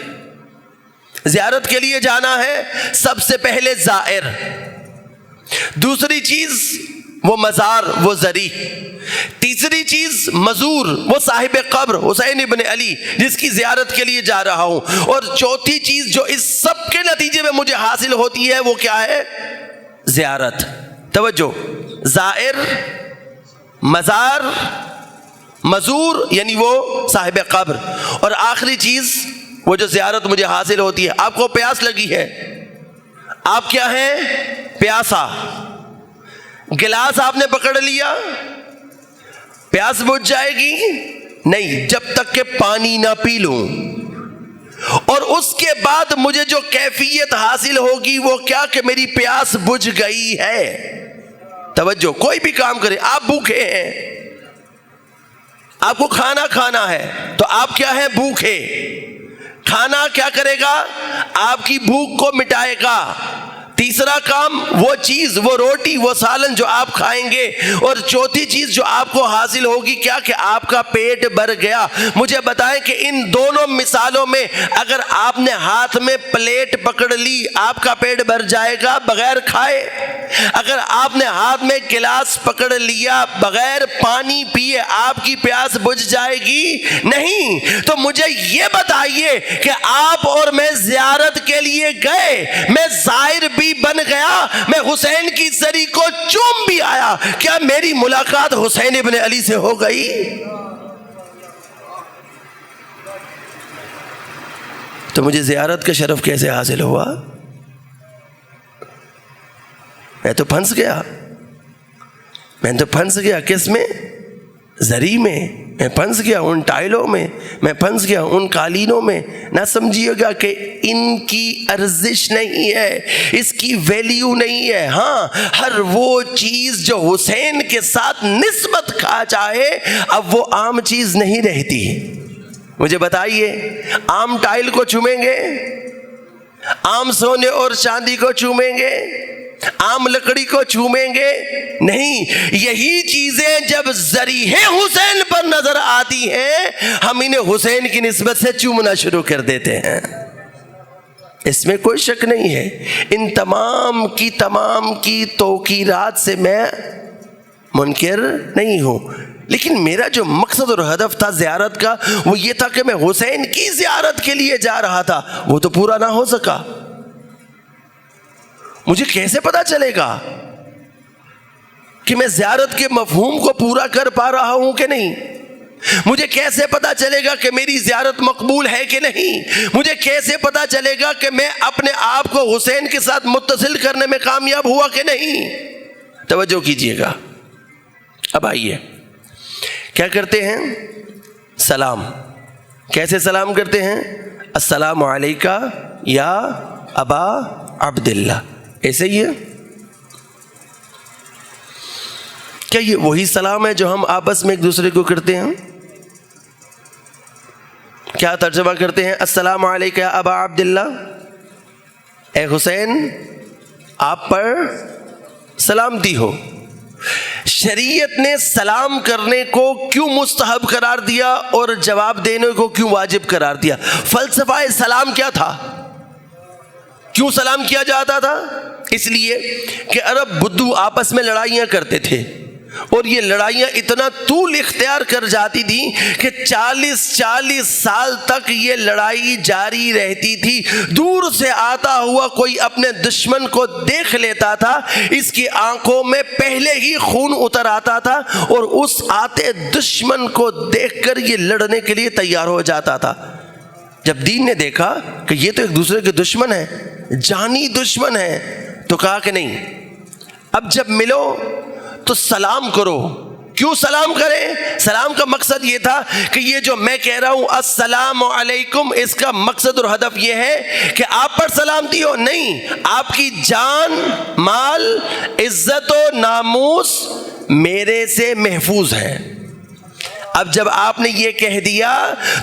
زیارت کے لیے جانا ہے، سب سے پہلے زائر. دوسری چیز وہ مزار، وہ زری. تیسری چیز مزور، وہ صاحب قبر حسین ابن علی جس کی زیارت کے لیے جا رہا ہوں. اور چوتھی چیز جو اس سب کے نتیجے میں مجھے حاصل ہوتی ہے وہ کیا ہے؟ زیارت. توجہ، زائر، مزار، مزور یعنی وہ صاحب قبر، اور آخری چیز وہ جو زیارت مجھے حاصل ہوتی ہے. آپ کو پیاس لگی ہے، آپ کیا ہیں؟ پیاسا. گلاس آپ نے پکڑ لیا، پیاس بجھ جائے گی؟ نہیں، جب تک کہ پانی نہ پی لوں. اور اس کے بعد مجھے جو کیفیت حاصل ہوگی وہ کیا کہ میری پیاس بجھ گئی ہے. توجہ، کوئی بھی کام کرے. آپ بھوکے ہیں، آپ کو کھانا کھانا ہے تو آپ کیا ہے؟ بھوکے. کھانا کیا کرے گا؟ آپ کی بھوک کو مٹائے گا. تیسرا کام وہ چیز، وہ روٹی، وہ سالن جو آپ کھائیں گے. اور چوتھی چیز جو آپ کو حاصل ہوگی کیا کہ آپ کا پیٹ بھر گیا. مجھے بتائیں کہ ان دونوں مثالوں میں اگر آپ نے ہاتھ میں پلیٹ پکڑ لی آپ کا پیٹ بھر جائے گا بغیر کھائے؟ اگر آپ نے ہاتھ میں گلاس پکڑ لیا بغیر پانی پیے آپ کی پیاس بجھ جائے گی؟ نہیں. تو مجھے یہ بتائیے کہ آپ اور میں زیارت کے لیے گئے، میں زائر بھی بن گیا، میں حسین کی زری کو چوم بھی آیا، کیا میری ملاقات حسین ابن علی سے ہو گئی؟ تو مجھے زیارت کا شرف کیسے حاصل ہوا؟ میں تو پھنس گیا. میں تو پھنس گیا کس میں؟ زری میں. میں پھنس گیا ان ٹائلوں میں، میں پھنس گیا ان قالینوں میں. نہ سمجھیے گا کہ ان کی ارزش نہیں ہے، اس کی ویلیو نہیں ہے. ہاں، ہر وہ چیز جو حسین کے ساتھ نسبت کھا جائے اب وہ عام چیز نہیں رہتی. مجھے بتائیے، عام ٹائل کو چومیں گے؟ عام سونے اور چاندی کو چومیں گے؟ عام لکڑی کو چومیں گے؟ نہیں. یہی چیزیں جب ذریعہ حسین پر نظر آتی ہیں ہم انہیں حسین کی نسبت سے چومنا شروع کر دیتے ہیں. اس میں کوئی شک نہیں ہے. ان تمام کی توقیرات سے میں منکر نہیں ہوں، لیکن میرا جو مقصد اور ہدف تھا زیارت کا وہ یہ تھا کہ میں حسین کی زیارت کے لیے جا رہا تھا، وہ تو پورا نہ ہو سکا. مجھے کیسے پتا چلے گا کہ میں زیارت کے مفہوم کو پورا کر پا رہا ہوں کہ نہیں؟ مجھے کیسے پتا چلے گا کہ میری زیارت مقبول ہے کہ نہیں؟ مجھے کیسے پتا چلے گا کہ میں اپنے آپ کو حسین کے ساتھ متصل کرنے میں کامیاب ہوا کہ نہیں؟ توجہ کیجئے گا. اب آئیے، کیا کرتے ہیں؟ سلام. کیسے سلام کرتے ہیں؟ السلام علیکہ یا ابا عبداللہ. ایسے ہی ہے. کیا یہ وہی سلام ہے جو ہم آپس میں ایک دوسرے کو کرتے ہیں؟ کیا ترجمہ کرتے ہیں السلام علیکہ یا ابا عبداللہ؟ اے حسین آپ پر سلامتی ہو۔ شریعت نے سلام کرنے کو کیوں مستحب قرار دیا اور جواب دینے کو کیوں واجب قرار دیا؟ فلسفہ سلام کیا تھا؟ کیوں سلام کیا جاتا تھا؟ اس لیے کہ عرب بدو آپس میں لڑائیاں کرتے تھے، اور یہ لڑائیاں اتنا طول اختیار کر جاتی تھی کہ 40 سال تک یہ لڑائی جاری رہتی تھی۔ دور سے آتا ہوا کوئی اپنے دشمن کو دیکھ لیتا تھا، اس کی آنکھوں میں پہلے ہی خون اتر آتا تھا، اور اس آتے دشمن کو دیکھ کر یہ لڑنے کے لیے تیار ہو جاتا تھا۔ جب دین نے دیکھا کہ یہ تو ایک دوسرے کے دشمن ہیں، جانی دشمن ہیں، تو کہا کہ نہیں، اب جب ملو تو سلام کرو۔ کیوں سلام کریں؟ سلام کا مقصد یہ تھا کہ یہ جو میں کہہ رہا ہوں السلام علیکم، اس کا مقصد اور ہدف یہ ہے کہ آپ پر سلامتی ہو، نہیں، آپ کی جان، مال، عزت و ناموس میرے سے محفوظ ہے۔ اب جب آپ نے یہ کہہ دیا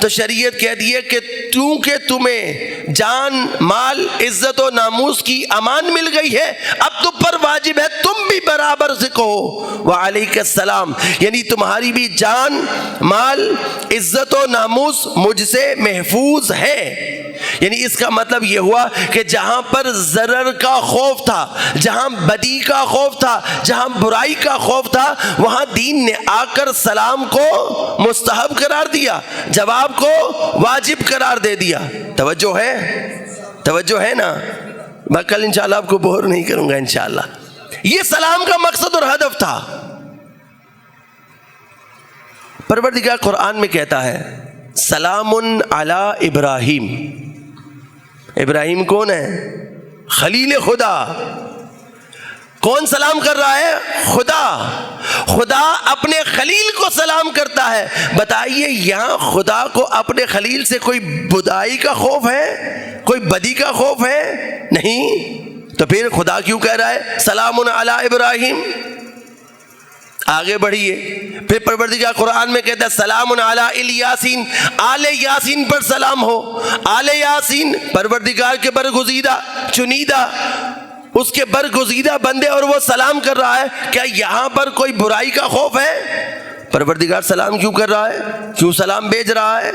تو شریعت کہہ دی کہ کیونکہ تمہیں جان، مال، عزت و ناموس کی امان مل گئی ہے، اب تم پر واجب ہے تم بھی برابر سے کہو وعلیک السلام، یعنی تمہاری بھی جان، مال، عزت و ناموس مجھ سے محفوظ ہے۔ یعنی اس کا مطلب یہ ہوا کہ جہاں پر ضرر کا خوف تھا، جہاں بدی کا خوف تھا، جہاں برائی کا خوف تھا، وہاں دین نے آ کر سلام کو مستحب قرار دیا، جواب کو واجب قرار دے دیا۔ توجہ ہے نا؟ میں کل انشاءاللہ آپ کو بور نہیں کروں گا انشاءاللہ۔ یہ سلام کا مقصد اور ہدف تھا۔ پروردگار قرآن میں کہتا ہے سلام علی ابراہیم۔ ابراہیم کون ہے؟ خلیل خدا۔ کون سلام کر رہا ہے؟ خدا اپنے خلیل کو سلام کرتا ہے۔ بتائیے یہاں خدا کو اپنے خلیل سے کوئی بدائی کا خوف ہے؟ کوئی بدی کا خوف ہے؟ نہیں۔ تو پھر خدا کیوں کہہ رہا ہے سلام علی ابراہیم؟ آگے بڑھیے، پھر پروردگار قرآن میں کہتا ہے سلام علی الیاسین، آل یاسین پر سلام ہو۔ آل یاسین پروردگار کے برگزیدہ، چنیدہ، اس کے برگزیدہ بندے، اور وہ سلام کر رہا ہے۔ کیا یہاں پر کوئی برائی کا خوف ہے؟ پروردگار سلام کیوں کر رہا ہے؟ کیوں سلام بھیج رہا ہے؟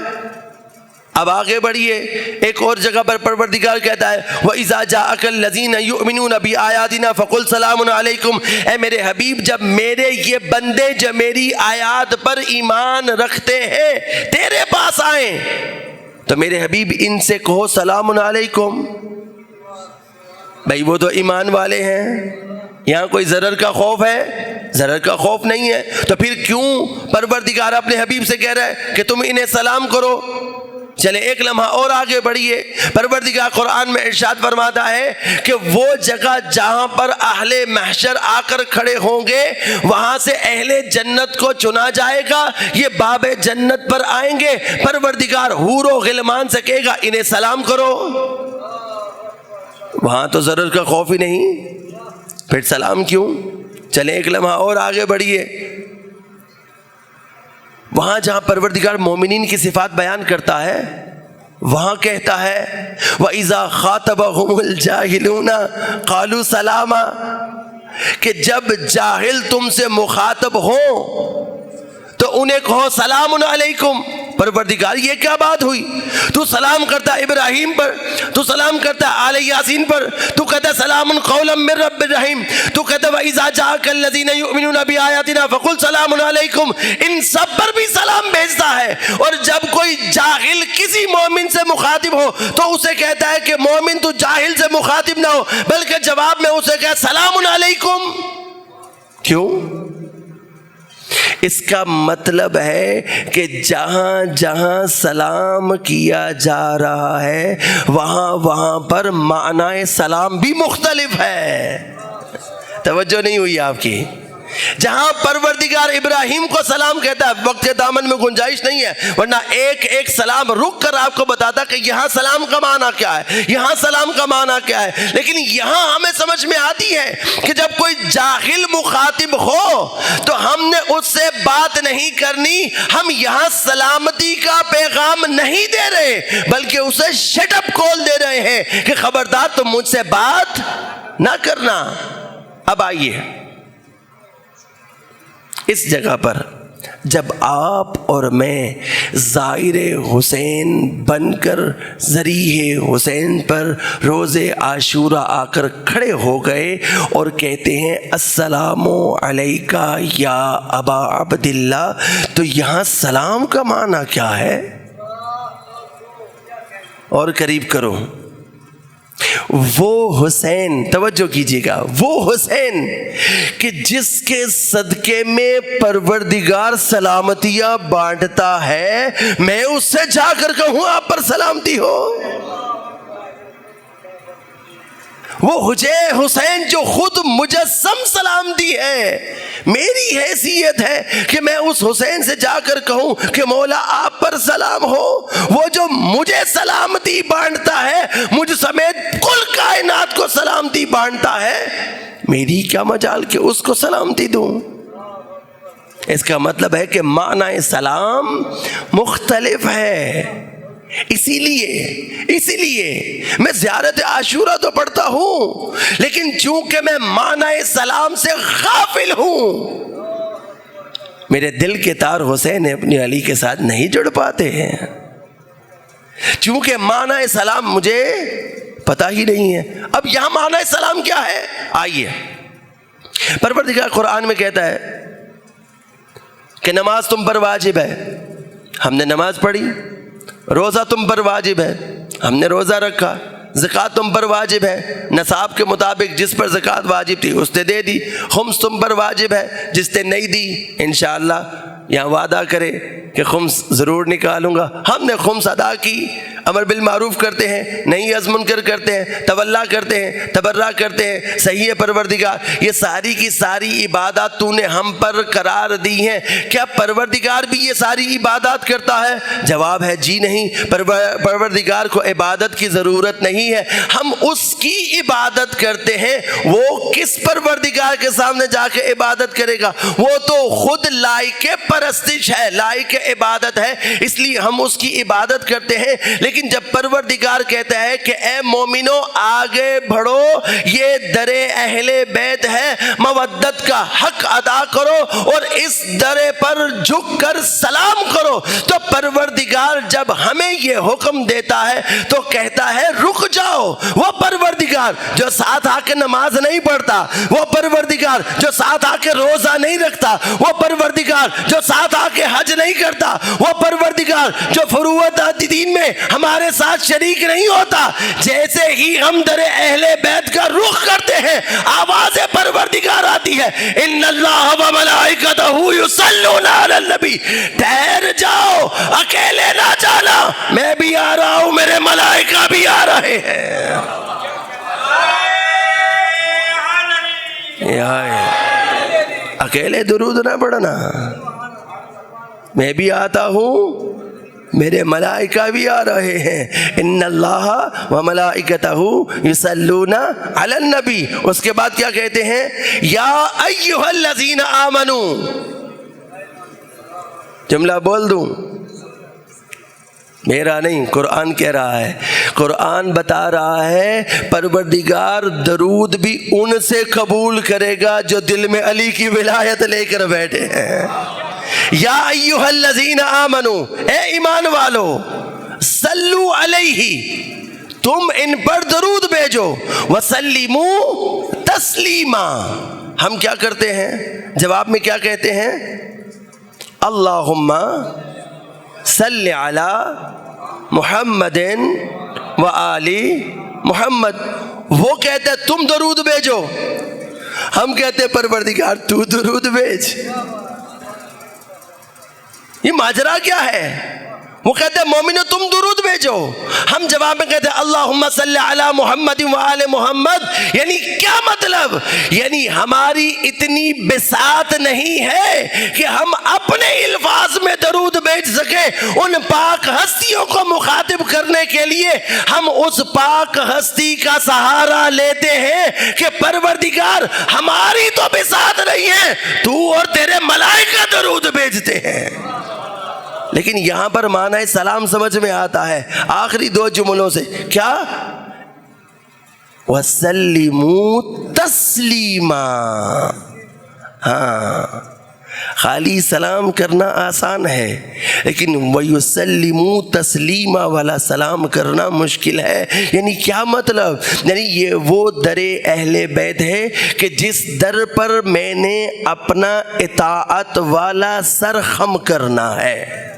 اب آگے بڑھیے، ایک اور جگہ پر پروردگار کہتا ہے وَإِذَا جَاءَكَ الَّذِينَ يُؤْمِنُونَ بِآيَاتِنَا فَقُلْ سَلَامٌ عَلَيْكُمْ، اے میرے حبیب جب میرے یہ بندے جو میری آیات پر ایمان رکھتے ہیں تیرے پاس آئیں تو میرے حبیب ان سے کہو سلام علیکم۔ بھائی وہ تو ایمان والے ہیں، یہاں کوئی ضرر کا خوف ہے؟ ضرر کا خوف نہیں ہے، تو پھر کیوں پروردگار اپنے حبیب سے کہہ رہا ہے کہ تم انہیں سلام کرو؟ چلے ایک لمحہ اور آگے بڑھیے، پروردگار قرآن میں ارشاد فرماتا ہے کہ وہ جگہ جہاں پر اہل محشر آ کر کھڑے ہوں گے وہاں سے اہل جنت کو چنا جائے گا، یہ باب جنت پر آئیں گے، پروردگار حور و غلمان سے کہے گا انہیں سلام کرو۔ وہاں تو ضرر کا خوف ہی نہیں، پھر سلام کیوں؟ چلیں ایک لمحہ اور آگے بڑھیے، وہاں جہاں پروردگار مومنین کی صفات بیان کرتا ہے وہاں کہتا ہے وَإِذَا خَاطَبَهُمُ الْجَاهِلُونَ قَالُوا سَلَامًا، کہ جب جاہل تم سے مخاطب ہوں تو انہیں کہو سلام علیکم۔ پروردگار یہ کیا بات ہوئی؟ تو سلام کرتا ابراہیم پر، تو سلام کرتا آل یاسین پر، تو کہتا سلام قولا من رب الرحیم، تو کہتا وَإِذَا جَاءَكَ الَّذِينَ يُؤْمِنُونَ بِآيَاتِنَا فَقُلْ سَلَامٌ عَلَيْكُمْ، ان سب پر بھی سلام بھیجتا ہے۔ اور جب کوئی جاہل کسی مومن سے مخاطب ہو تو اسے کہتا ہے کہ مومن تو جاہل سے مخاطب نہ ہو، بلکہ جواب میں اسے کہے سلام علیکم۔ کیوں؟ اس کا مطلب ہے کہ جہاں جہاں سلام کیا جا رہا ہے وہاں پر معنی سلام بھی مختلف ہے۔ توجہ نہیں ہوئی آپ کی؟ جہاں پروردگار ابراہیم کو سلام کہتا ہے، وقت کے دامن میں گنجائش نہیں ہے، ورنہ ایک ایک سلام رک کر آپ کو بتاتا کہ یہاں سلام کا معنی کیا ہے، یہاں سلام کا معنی کیا ہے۔ لیکن یہاں ہمیں سمجھ میں آتی ہے کہ جب کوئی جاہل مخاطب ہو تو ہم نے اس سے بات نہیں کرنی، ہم یہاں سلامتی کا پیغام نہیں دے رہے بلکہ اسے شٹ اپ کال دے رہے ہیں کہ خبردار تم مجھ سے بات نہ کرنا۔ اب آئیے اس جگہ پر جب آپ اور میں زائر حسین بن کر ذریح حسین پر روز عاشورہ آ کر کھڑے ہو گئے اور کہتے ہیں السلام علیکہ یا ابا عبداللہ، تو یہاں سلام کا معنی کیا ہے؟ اور قریب کرو، وہ حسین، توجہ کیجیے گا، وہ حسین کہ جس کے صدقے میں پروردگار سلامتیاں بانٹتا ہے، میں اس سے جا کر کہوں آپ پر سلامتی ہو؟ وہ حسین جو خود مجسم سلامتی ہے، میری حیثیت ہے کہ میں اس حسین سے جا کر کہوں کہ مولا آپ پر سلام ہو؟ وہ جو مجھے سلامتی بانٹتا ہے، مجھ سمیت کل کائنات کو سلامتی بانٹتا ہے، میری کیا مجال کہ اس کو سلامتی دوں؟ اس کا مطلب ہے کہ معنی سلام مختلف ہے۔ اسی لیے میں زیارت عاشورہ تو پڑھتا ہوں، لیکن چونکہ میں معنی سلام سے غافل ہوں، میرے دل کے تار حسین اپنی علی کے ساتھ نہیں جڑ پاتے ہیں، چونکہ معنی سلام مجھے پتہ ہی نہیں ہے۔ اب یہاں معنی سلام کیا ہے؟ آئیے، پروردگار قرآن میں کہتا ہے کہ نماز تم پر واجب ہے، ہم نے نماز پڑھی، روزہ تم پر واجب ہے، ہم نے روزہ رکھا، زکوٰۃ تم پر واجب ہے، نصاب کے مطابق جس پر زکوٰۃ واجب تھی اس نے دے دی، خمس تم پر واجب ہے، جس نے نہیں دی انشاءاللہ یہاں وعدہ کرے کہ خمس ضرور نکالوں گا، ہم نے خمس ادا کی، امر بالمعروف کرتے ہیں، نہیں عزم منکر کرتے ہیں، تولا کرتے ہیں، تبرع کرتے ہیں۔ صحیح ہے پروردگار، یہ ساری کی ساری عبادات تو نے ہم پر قرار دی ہیں، کیا پروردگار بھی یہ ساری عبادات کرتا ہے؟ جواب ہے جی نہیں، پروردگار کو عبادت کی ضرورت نہیں ہے، ہم اس کی عبادت کرتے ہیں۔ وہ کس پروردگار کے سامنے جا کے عبادت کرے گا؟ وہ تو خود لائق پرستش ہے، لائق عبادت ہے، اس لیے ہم اس کی عبادت کرتے ہیں۔ لیکن جب پروردگار کہتا ہے کہ اے مومنو آگے بڑھو، یہ در اہل بیت ہے، مودت کا حق ادا کرو اور اس در پر جھک کر سلام کرو، تو پروردگار جب ہمیں یہ حکم دیتا ہے تو کہتا ہے رک جاؤ۔ وہ پروردگار جو ساتھ آ کے نماز نہیں پڑھتا، وہ پروردگار جو ساتھ آ کے روزہ نہیں رکھتا، وہ پروردگار جو ساتھ آ کے حج نہیں کرتا، وہ پروردگار جو فروعات دین میں ہمارے ساتھ شریک نہیں ہوتا، جیسے ہی ہم در اہل بیت کا رخ کرتے ہیں آواز پروردگار آتی ہے ان اللہ و ملائکتہ یصلون علی النبی، ٹھہر جاؤ، اکیلے نہ جانا، میں بھی آ رہا ہوں، میرے ملائکہ بھی آ رہے ہیں۔ اکیلے درود نہ پڑھنا، میں بھی آتا ہوں، میرے ملائکہ بھی آ رہے ہیں۔ ان اللہ و ملائکتہ یصلون علی النبی، اس کے بعد کیا کہتے ہیں؟ یا ایھا الذین آمنوا، جملہ بول دوں، میرا نہیں، قرآن کہہ رہا ہے، قرآن بتا رہا ہے پروردگار درود بھی ان سے قبول کرے گا جو دل میں علی کی ولایت لے کر بیٹھے ہیں۔ یا ایھا الذین آمنو، اے ایمان والو، صلو علیہ، تم ان پر درود بھیجو، وسلموا تسلیما، ہم کیا کرتے ہیں؟ جواب میں کیا کہتے ہیں؟ اللہم صلی علی محمد و آل محمد۔ وہ کہتے ہیں تم درود بھیجو، ہم کہتے ہیں پروردگار تو درود بھیج۔ یہ ماجرا کیا ہے؟ وہ کہتے ہیں مومنو تم درود بھیجو، ہم جواب میں کہتے ہیں اللہم صلی علی محمد و آل محمد. یعنی کیا مطلب؟ یعنی ہماری اتنی بساط نہیں ہے کہ ہم اپنے الفاظ میں درود بھیج سکیں. ان پاک ہستیوں کو مخاطب کرنے کے لیے ہم اس پاک ہستی کا سہارا لیتے ہیں کہ پروردگار ہماری تو بساط نہیں ہے، تو اور تیرے ملائکہ درود بھیجتے ہیں. لیکن یہاں پر معنی سلام سمجھ میں آتا ہے آخری دو جملوں سے. کیا؟ وَسَلِّمُوا تَسْلِيمًا. ہاں، خالی سلام کرنا آسان ہے، لیکن وَيُسَلِّمُوا تَسْلِيمًا والا سلام کرنا مشکل ہے. یعنی کیا مطلب؟ یعنی یہ وہ در اہل بیت ہے کہ جس در پر میں نے اپنا اطاعت والا سر خم کرنا ہے،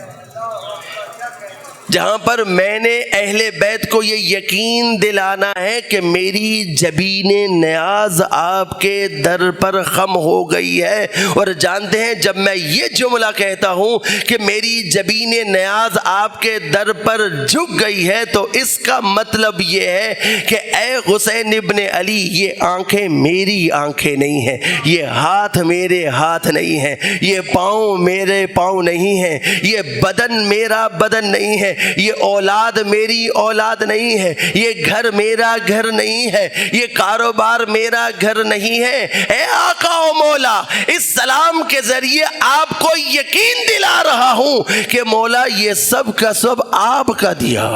جہاں پر میں نے اہل بیت کو یہ یقین دلانا ہے کہ میری جبین نیاز آپ کے در پر خم ہو گئی ہے. اور جانتے ہیں جب میں یہ جملہ کہتا ہوں کہ میری جبین نیاز آپ کے در پر جھک گئی ہے تو اس کا مطلب یہ ہے کہ اے حسین ابن علی، یہ آنکھیں میری آنکھیں نہیں ہیں، یہ ہاتھ میرے ہاتھ نہیں ہیں، یہ پاؤں میرے پاؤں نہیں ہیں، یہ بدن میرا بدن نہیں ہے، یہ اولاد میری اولاد نہیں ہے، یہ گھر میرا گھر نہیں ہے، یہ کاروبار میرا گھر نہیں ہے. اے آقا و مولا، اس سلام کے ذریعے آپ کو یقین دلا رہا ہوں کہ مولا یہ سب کا سب آپ کا دیا.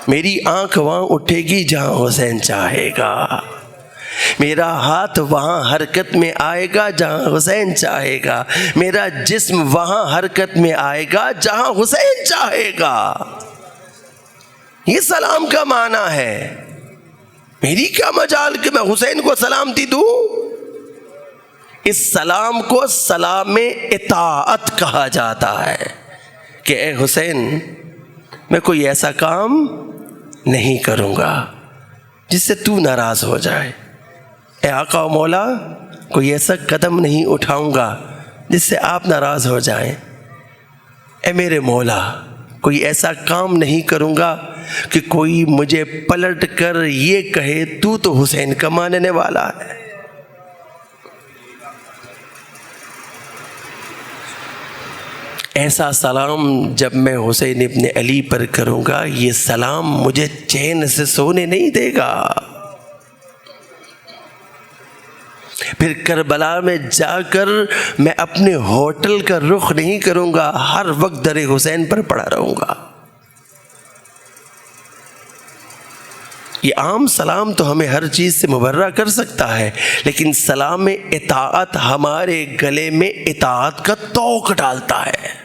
میری آنکھ وہاں اٹھے گی جہاں حسین چاہے گا، میرا ہاتھ وہاں حرکت میں آئے گا جہاں حسین چاہے گا، میرا جسم وہاں حرکت میں آئے گا جہاں حسین چاہے گا. یہ سلام کا معنی ہے. میری کیا مجال کہ میں حسین کو سلامتی دوں؟ اس سلام کو سلام اطاعت کہا جاتا ہے کہ اے حسین، میں کوئی ایسا کام نہیں کروں گا جس سے تو ناراض ہو جائے. اے آقا و مولا، کوئی ایسا قدم نہیں اٹھاؤں گا جس سے آپ ناراض ہو جائیں. اے میرے مولا، کوئی ایسا کام نہیں کروں گا کہ کوئی مجھے پلٹ کر یہ کہے تو حسین کا ماننے والا ہے. ایسا سلام جب میں حسین ابن علی پر کروں گا، یہ سلام مجھے چین سے سونے نہیں دے گا. پھر کربلا میں جا کر میں اپنے ہوٹل کا رخ نہیں کروں گا، ہر وقت در حسین پر پڑا رہوں گا. یہ عام سلام تو ہمیں ہر چیز سے مبرہ کر سکتا ہے، لیکن سلام اطاعت ہمارے گلے میں اطاعت کا توق ڈالتا ہے،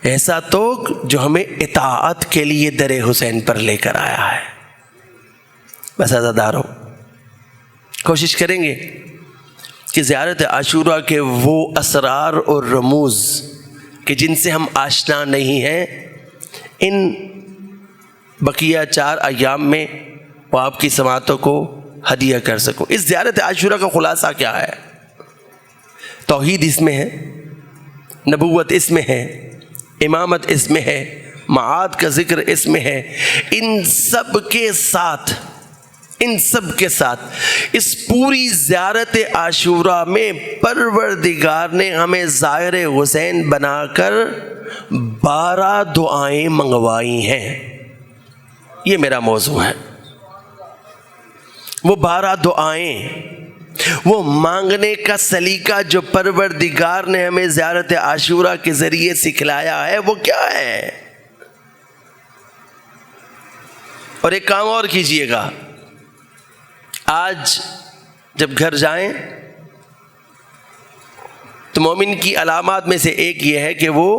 ایسا توق جو ہمیں اطاعت کے لیے در حسین پر لے کر آیا ہے. بس عزاداروں، کوشش کریں گے کہ زیارت عاشوراء کے وہ اسرار اور رموز کہ جن سے ہم آشنا نہیں ہیں، ان بقیہ 4 ایام میں وہ آپ کی سماعتوں کو ہدیہ کر سکوں. اس زیارت عاشوراء کا خلاصہ کیا ہے؟ توحید اس میں ہے، نبوت اس میں ہے، امامت اس میں ہے، معاد کا ذکر اس میں ہے. ان سب کے ساتھ اس پوری زیارت عاشوراء میں پروردگار نے ہمیں ظاہر حسین بنا کر 12 دعائیں منگوائی ہیں. یہ میرا موضوع ہے. وہ 12 دعائیں، وہ مانگنے کا سلیقہ جو پروردگار نے ہمیں زیارت عاشوراء کے ذریعے سکھلایا ہے، وہ کیا ہے؟ اور ایک کام اور کیجئے گا، آج جب گھر جائیں تو مومن کی علامات میں سے ایک یہ ہے کہ وہ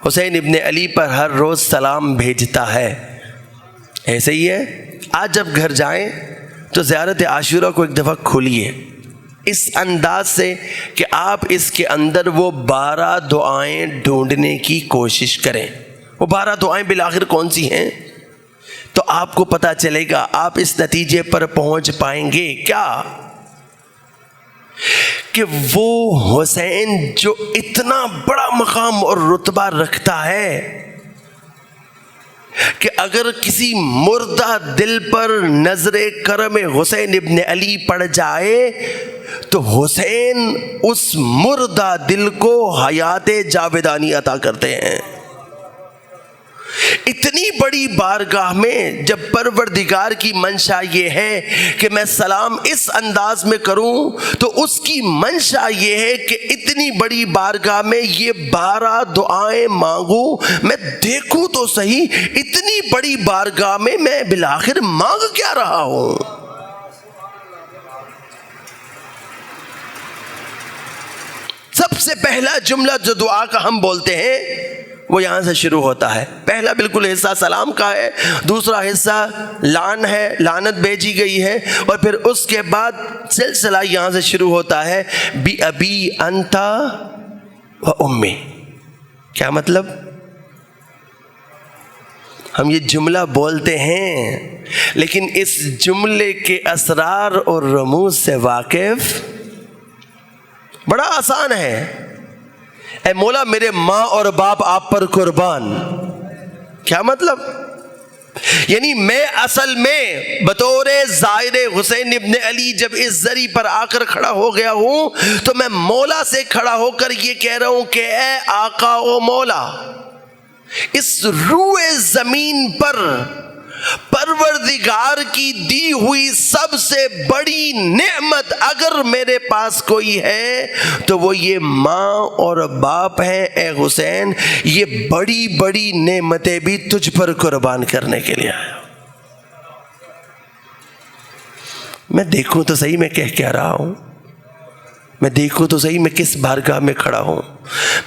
حسین ابن علی پر ہر روز سلام بھیجتا ہے. ایسے ہی ہے. آج جب گھر جائیں تو زیارت عاشوراء کو ایک دفعہ کھولیے اس انداز سے کہ آپ اس کے اندر وہ 12 دعائیں ڈھونڈنے کی کوشش کریں. وہ 12 دعائیں بالآخر کون سی ہیں تو آپ کو پتہ چلے گا، آپ اس نتیجے پر پہنچ پائیں گے کیا کہ وہ حسین جو اتنا بڑا مقام اور رتبہ رکھتا ہے کہ اگر کسی مردہ دل پر نظر کرم حسین ابن علی پڑ جائے تو حسین اس مردہ دل کو حیات جاویدانی عطا کرتے ہیں. اتنی بڑی بارگاہ میں جب پروردگار کی منشا یہ ہے کہ میں سلام اس انداز میں کروں تو اس کی منشا یہ ہے کہ اتنی بڑی بارگاہ میں یہ 12 دعائیں مانگوں. میں دیکھوں تو صحیح اتنی بڑی بارگاہ میں میں بالآخر مانگ کیا رہا ہوں. سب سے پہلا جملہ جو دعا کا ہم بولتے ہیں وہ یہاں سے شروع ہوتا ہے. پہلا بالکل حصہ سلام کا ہے, دوسرا حصہ لعن ہے, لعنت بھیجی گئی ہے, اور پھر اس کے بعد سلسلہ یہاں سے شروع ہوتا ہے بی ابی انت و امی. کیا مطلب؟ ہم یہ جملہ بولتے ہیں لیکن اس جملے کے اسرار اور رموز سے واقف بڑا آسان ہے. اے مولا میرے ماں اور باپ آپ پر قربان. کیا مطلب؟ یعنی میں اصل میں بطور زائر حسین ابن علی جب اس زری پر آ کر کھڑا ہو گیا ہوں تو میں مولا سے کھڑا ہو کر یہ کہہ رہا ہوں کہ اے آقا و مولا, اس روئے زمین پر پروردگار کی دی ہوئی سب سے بڑی نعمت اگر میرے پاس کوئی ہے تو وہ یہ ماں اور باپ ہیں. اے حسین, یہ بڑی بڑی نعمتیں بھی تجھ پر قربان کرنے کے لیے آیا. میں دیکھوں تو صحیح میں کہہ کیا رہا ہوں, میں دیکھوں تو صحیح میں کس بارگاہ میں کھڑا ہوں,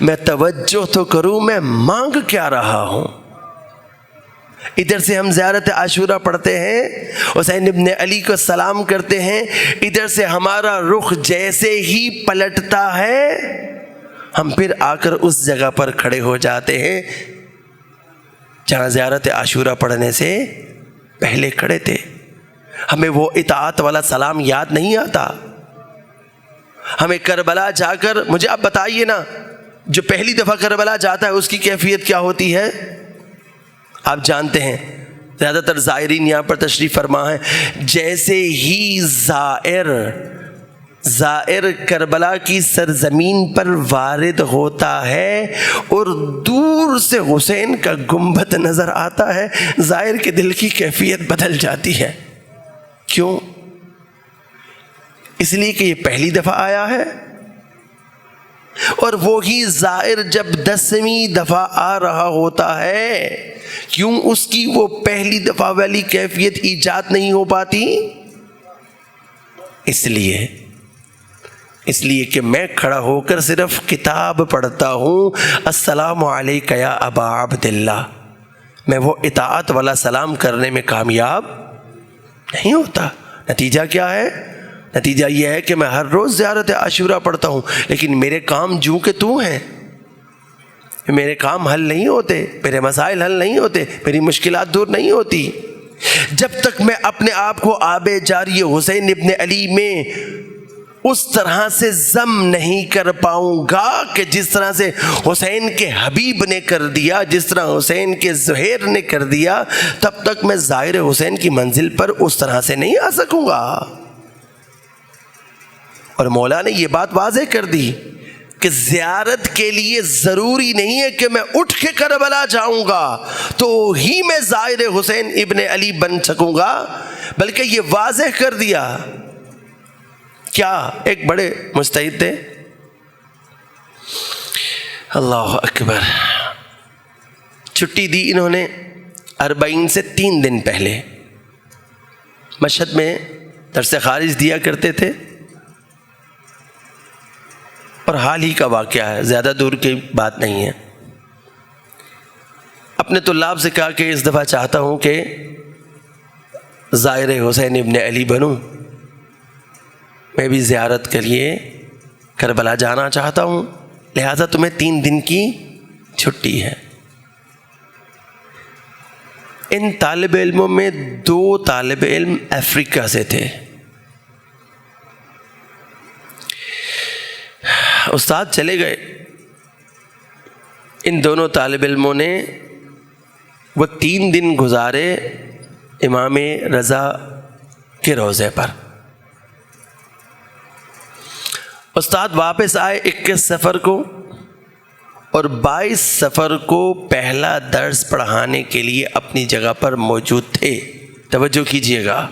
میں توجہ تو کروں میں مانگ کیا رہا ہوں. ادھر سے ہم زیارت عاشورہ پڑھتے ہیں, حسین ابن علی کو سلام کرتے ہیں, ادھر سے ہمارا رخ جیسے ہی پلٹتا ہے ہم پھر آ کر اس جگہ پر کھڑے ہو جاتے ہیں جہاں زیارت عاشورہ پڑھنے سے پہلے کھڑے تھے. ہمیں وہ اطاعت والا سلام یاد نہیں آتا. ہمیں کربلا جا کر, مجھے آپ بتائیے نا, جو پہلی دفعہ کربلا جاتا ہے اس کی کیفیت کیا ہوتی ہے؟ آپ جانتے ہیں, زیادہ تر زائرین یہاں پر تشریف فرما ہیں. جیسے ہی زائر کربلا کی سرزمین پر وارد ہوتا ہے اور دور سے حسین کا گنبد نظر آتا ہے, زائر کے دل کی کیفیت بدل جاتی ہے. کیوں؟ اس لیے کہ یہ پہلی دفعہ آیا ہے, اور وہی زائر جب 10ویں دفعہ آ رہا ہوتا ہے کیوں اس کی وہ پہلی دفعہ والی کیفیت ایجاد نہیں ہو پاتی؟ اس لیے کہ میں کھڑا ہو کر صرف کتاب پڑھتا ہوں, السلام علیک یا ابا عبداللہ, میں وہ اطاعت والا سلام کرنے میں کامیاب نہیں ہوتا. نتیجہ کیا ہے؟ نتیجہ یہ ہے کہ میں ہر روز زیارت عاشورہ پڑھتا ہوں لیکن میرے کام جو کہ تو ہیں, میرے کام حل نہیں ہوتے, میرے مسائل حل نہیں ہوتے, میری مشکلات دور نہیں ہوتی. جب تک میں اپنے آپ کو آب جاری حسین ابن علی میں اس طرح سے ضم نہیں کر پاؤں گا کہ جس طرح سے حسین کے حبیب نے کر دیا, جس طرح حسین کے زہیر نے کر دیا, تب تک میں زائر حسین کی منزل پر اس طرح سے نہیں آ سکوں گا. اور مولا نے یہ بات واضح کر دی کہ زیارت کے لیے ضروری نہیں ہے کہ میں اٹھ کے کربلا جاؤں گا تو ہی میں زائر حسین ابن علی بن سکوں گا, بلکہ یہ واضح کر دیا. کیا؟ ایک بڑے مجتہد تھے, اللہ اکبر, چھٹی دی انہوں نے 40 سے 3 دن پہلے. مشہد میں درس خارج دیا کرتے تھے اور حال ہی کا واقعہ ہے, زیادہ دور کی بات نہیں ہے. اپنے طلاب سے کہا کہ اس دفعہ چاہتا ہوں کہ زائر حسین ابن علی بنوں, میں بھی زیارت کے لیے کربلا جانا چاہتا ہوں, لہٰذا تمہیں 3 دن کی چھٹی ہے. ان طالب علموں میں 2 طالب علم افریقہ سے تھے. استاد چلے گئے، ان دونوں طالب علموں نے وہ 3 دن گزارے امام رضا کے روضے پر۔ استاد واپس آئے 21 صفر کو، اور 22 صفر کو پہلا درس پڑھانے کے لیے اپنی جگہ پر موجود تھے۔ توجہ کیجئے گا،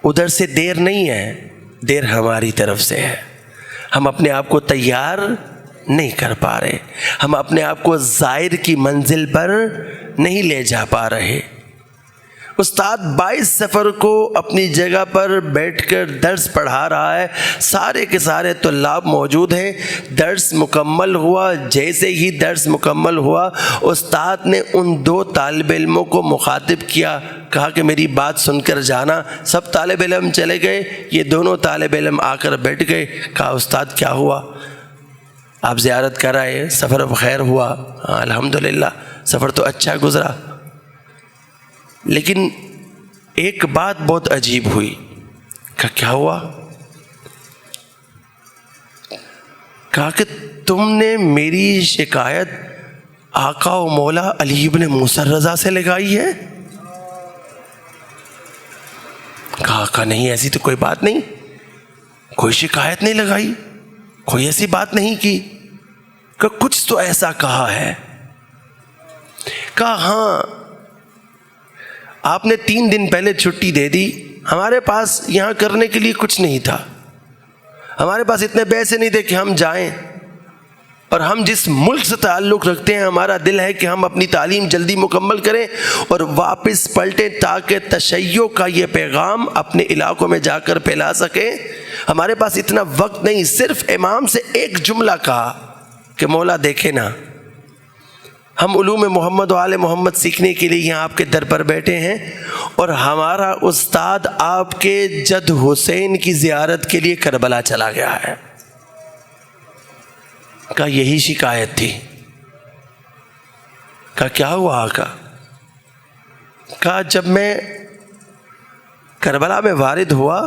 ادھر سے دیر نہیں ہے، دیر ہماری طرف سے ہے۔ ہم اپنے آپ کو تیار نہیں کر پا رہے، ہم اپنے آپ کو زائر کی منزل پر نہیں لے جا پا رہے۔ استاد 22 صفر کو اپنی جگہ پر بیٹھ کر درس پڑھا رہا ہے، سارے کے سارے طلاب موجود ہیں۔ درس مکمل ہوا، جیسے ہی درس مکمل ہوا استاد نے ان 2 طالب علموں کو مخاطب کیا، کہا کہ میری بات سن کر جانا۔ سب طالب علم چلے گئے، یہ دونوں طالب علم آ کر بیٹھ گئے۔ کہا استاد کیا ہوا؟ آپ زیارت کر آئے، سفر بخیر ہوا؟ ہاں الحمدللہ سفر تو اچھا گزرا، لیکن ایک بات بہت عجیب ہوئی۔ کہا کیا ہوا؟ کہا کہ تم نے میری شکایت آقا و مولا علی ابن موسیٰ رضا سے لگائی ہے؟ کہا آقا نہیں، ایسی تو کوئی بات نہیں، کوئی شکایت نہیں لگائی، کوئی ایسی بات نہیں کی۔ کہ کچھ تو ایسا کہا ہے۔ کہا ہاں، آپ نے 3 دن پہلے چھٹی دے دی، ہمارے پاس یہاں کرنے کے لیے کچھ نہیں تھا، ہمارے پاس اتنے پیسے نہیں تھے کہ ہم جائیں، اور ہم جس ملک سے تعلق رکھتے ہیں ہمارا دل ہے کہ ہم اپنی تعلیم جلدی مکمل کریں اور واپس پلٹیں تاکہ تشیع کا یہ پیغام اپنے علاقوں میں جا کر پھیلا سکیں۔ ہمارے پاس اتنا وقت نہیں۔ صرف امام سے ایک جملہ کہا کہ مولا دیکھے نا، ہم علوم محمد و آل محمد سیکھنے کے لیے یہاں آپ کے در پر بیٹھے ہیں، اور ہمارا استاد آپ کے جد حسین کی زیارت کے لیے کربلا چلا گیا ہے۔ کہا یہی شکایت تھی۔ کہا کیا ہوا آقا؟ کہا جب میں کربلا میں وارد ہوا،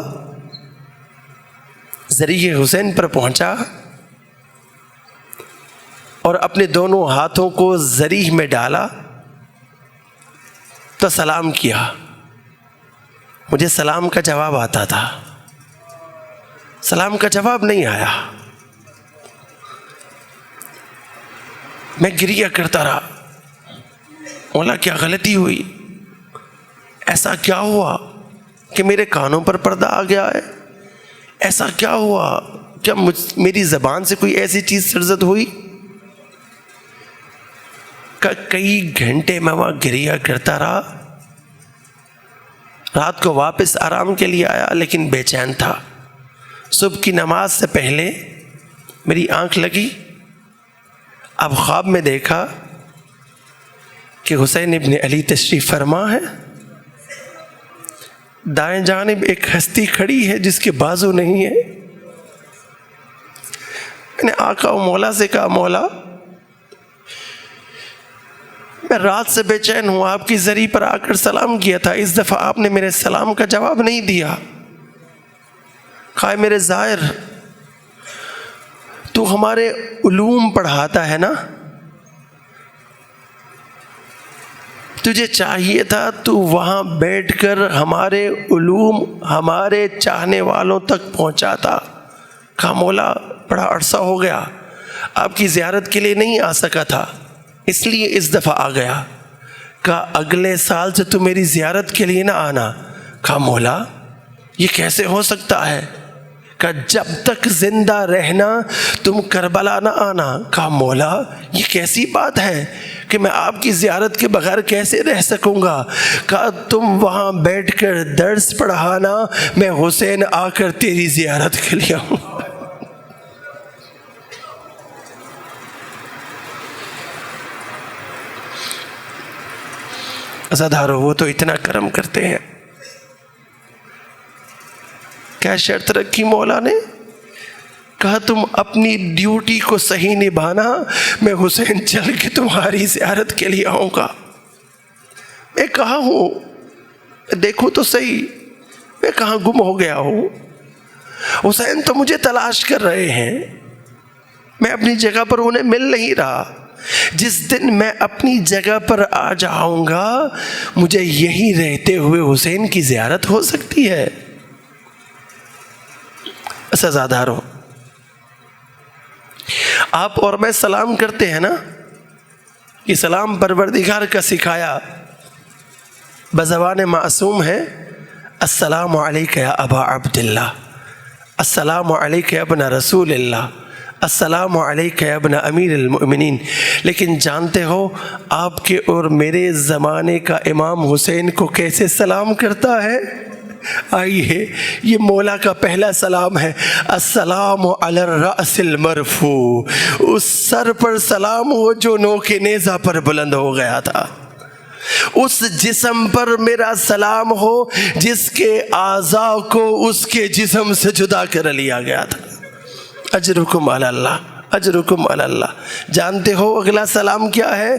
ذریعہ حسین پر پہنچا اور اپنے دونوں ہاتھوں کو ذریح میں ڈالا تو سلام کیا، مجھے سلام کا جواب آتا تھا، سلام کا جواب نہیں آیا۔ میں گریہ کرتا رہا، مولا کیا غلطی ہوئی؟ ایسا کیا ہوا کہ میرے کانوں پر پردہ آ گیا ہے؟ ایسا کیا ہوا؟ کیا میری زبان سے کوئی ایسی چیز سرزد ہوئی؟ کئی گھنٹے میں وہاں گریہ کرتا رہا۔ رات کو واپس آرام کے لیے آیا، لیکن بے چین تھا۔ صبح کی نماز سے پہلے میری آنکھ لگی، اب خواب میں دیکھا کہ حسین ابن علی تشریف فرما ہے، دائیں جانب ایک ہستی کھڑی ہے جس کے بازو نہیں ہے۔ میں نے آقا و مولا سے کہا مولا میں رات سے بے چین ہوں، آپ کی ذریعہ پر آ کر سلام کیا تھا، اس دفعہ آپ نے میرے سلام کا جواب نہیں دیا۔ کہا میرے زائر، تو ہمارے علوم پڑھاتا ہے نا، تجھے چاہیے تھا تو وہاں بیٹھ کر ہمارے علوم ہمارے چاہنے والوں تک پہنچاتا۔ کہا مولا بڑا عرصہ ہو گیا، آپ کی زیارت کے لیے نہیں آ سکا تھا، اس لیے اس دفعہ آ گیا۔ کہا اگلے سال سے تو میری زیارت کے لیے نہ آنا۔ کہا مولا یہ کیسے ہو سکتا ہے؟ کہا جب تک زندہ رہنا تم کربلا نہ آنا۔ کہا مولا یہ کیسی بات ہے کہ میں آپ کی زیارت کے بغیر کیسے رہ سکوں گا؟ کہا تم وہاں بیٹھ کر درس پڑھانا، میں حسین آ کر تیری زیارت کے لیے آؤں۔ عزادارو وہ تو اتنا کرم کرتے ہیں، کیا شرط رکھی مولا نے؟ کہا تم اپنی ڈیوٹی کو صحیح نبھانا، میں حسین چل کے تمہاری زیارت کے لیے آؤں گا۔ میں کہاں ہوں؟ دیکھو تو صحیح، میں کہاں گم ہو گیا ہوں؟ حسین تو مجھے تلاش کر رہے ہیں، میں اپنی جگہ پر انہیں مل نہیں رہا، جس دن میں اپنی جگہ پر آ جاؤں گا مجھے یہی رہتے ہوئے حسین کی زیارت ہو سکتی ہے۔ سزاداروں، آپ اور میں سلام کرتے ہیں نا، یہ سلام پروردگار کا سکھایا بزبان معصوم ہے، السلام علیک یا ابا عبداللہ، السلام علیک یا ابن رسول اللہ، السلام علیک یا ابن امیر المؤمنین۔ لیکن جانتے ہو آپ کے اور میرے زمانے کا امام حسین کو کیسے سلام کرتا ہے؟ آئیے، یہ مولا کا پہلا سلام ہے، السلام علی الرأس المرفوع، اس سر پر سلام ہو جو نوک نیزہ پر بلند ہو گیا تھا، اس جسم پر میرا سلام ہو جس کے اعضاء کو اس کے جسم سے جدا کر لیا گیا تھا۔ اجرکم علی اللہ، اجرکم علی اللہ۔ جانتے ہو اگلا سلام کیا ہے؟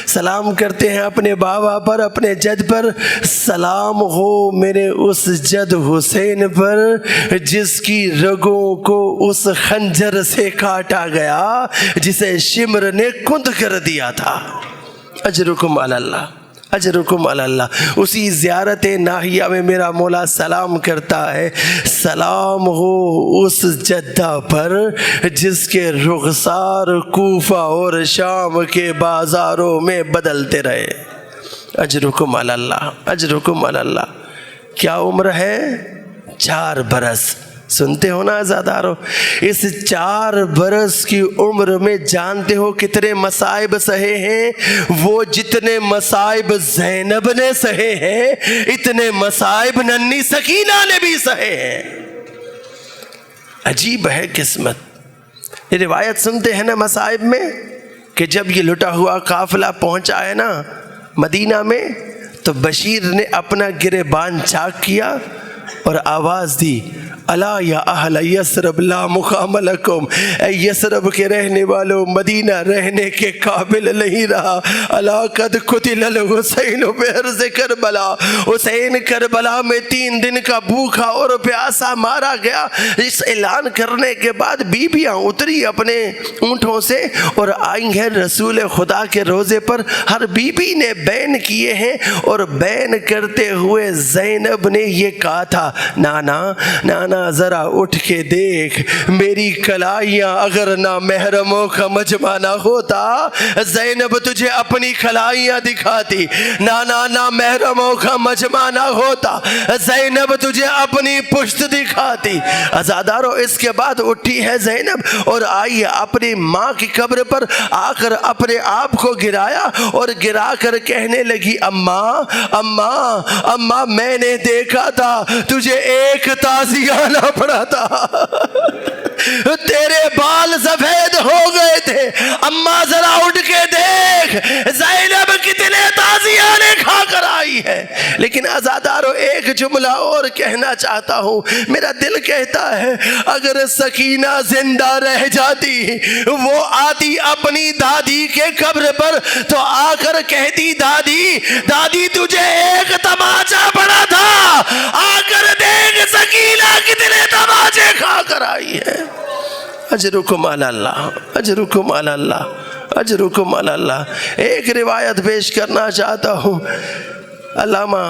سلام کرتے ہیں اپنے بابا پر، اپنے جد پر، سلام ہو میرے اس جد حسین پر جس کی رگوں کو اس خنجر سے کاٹا گیا جسے شمر نے کند کر دیا تھا۔ اجرکم علی اللہ، اجرکم علی اللہ۔ اسی زیارت ناہیہ میں میرا مولا سلام کرتا ہے، سلام ہو اس جدہ پر جس کے رخسار کوفہ اور شام کے بازاروں میں بدلتے رہے۔ اجرکم علی اللہ، اجرکم علی اللہ۔ کیا عمر ہے؟ 4 برس۔ سنتے ہو نا عزادارو، اس 4 برس کی عمر میں جانتے ہو کتنے مصائب سہے ہیں؟ وہ جتنے مصائب زینب نے سہے ہیں اتنے مصائب ننھی سکینہ نے بھی سہے ہیں۔ عجیب ہے قسمت۔ یہ روایت سنتے ہیں نا مصائب میں کہ جب یہ لٹا ہوا قافلہ پہنچا ہے نا مدینہ میں تو بشیر نے اپنا گریبان چاک کیا اور آواز دی، الا یا اہل یثرب لا مقام لکم، اے یثرب کے رہنے والوں مدینہ رہنے کے قابل نہیں رہا، الا قد قتل الحسین بارض کربلا، حسین کربلا میں 3 دن کا بھوکا اور پیاسا مارا گیا۔ اس اعلان کرنے کے بعد بیبیاں اتری اپنے اونٹوں سے اور آئی ہیں رسول خدا کے روزے پر، ہر بیبی نے بین کیے ہیں اور بین کرتے ہوئے زینب نے یہ کہا تھا، نانا نانا ذرا اٹھ کے دیکھ میری کلائیاں، اگر نہ محرموں کا مجمع نہ ہوتا زینب تجھے اپنی کلائیاں دکھاتی، نانا نہ محرموں کا مجمع نہ ہوتا زینب تجھے اپنی پشت دکھاتی۔ عزادارو، اس کے بعد اٹھی ہے زینب اور آئی اپنی ماں کی قبر پر، آ کر اپنے آپ کو گرایا اور گرا کر کہنے لگی، اماں اماں اماں، میں نے دیکھا تھا تجھے ایک تعزیہ نہ پڑا تھا، تیرے بال سفید ہو گئے تھے، اماں ذرا اٹھ کے دیکھ زینب کتنے تعزیہ نے کھا کر آئی ہے۔ لیکن عزادارو، ایک جملہ اور کہنا چاہتا ہوں، میرا دل کہتا ہے اگر سکینہ زندہ رہ جاتی، وہ آتی اپنی دادی کے قبر پر تو آ کر کہتی، دادی دادی تجھے ایک تماچا پڑا تھا، آ کر دیکھ سکینہ کتنے تماچے کھا کر آئی ہے۔ اجرکم علی اللہ، اجرکم علی اللہ، اجرکم علی اللہ۔ ایک روایت پیش کرنا چاہتا ہوں، علامہ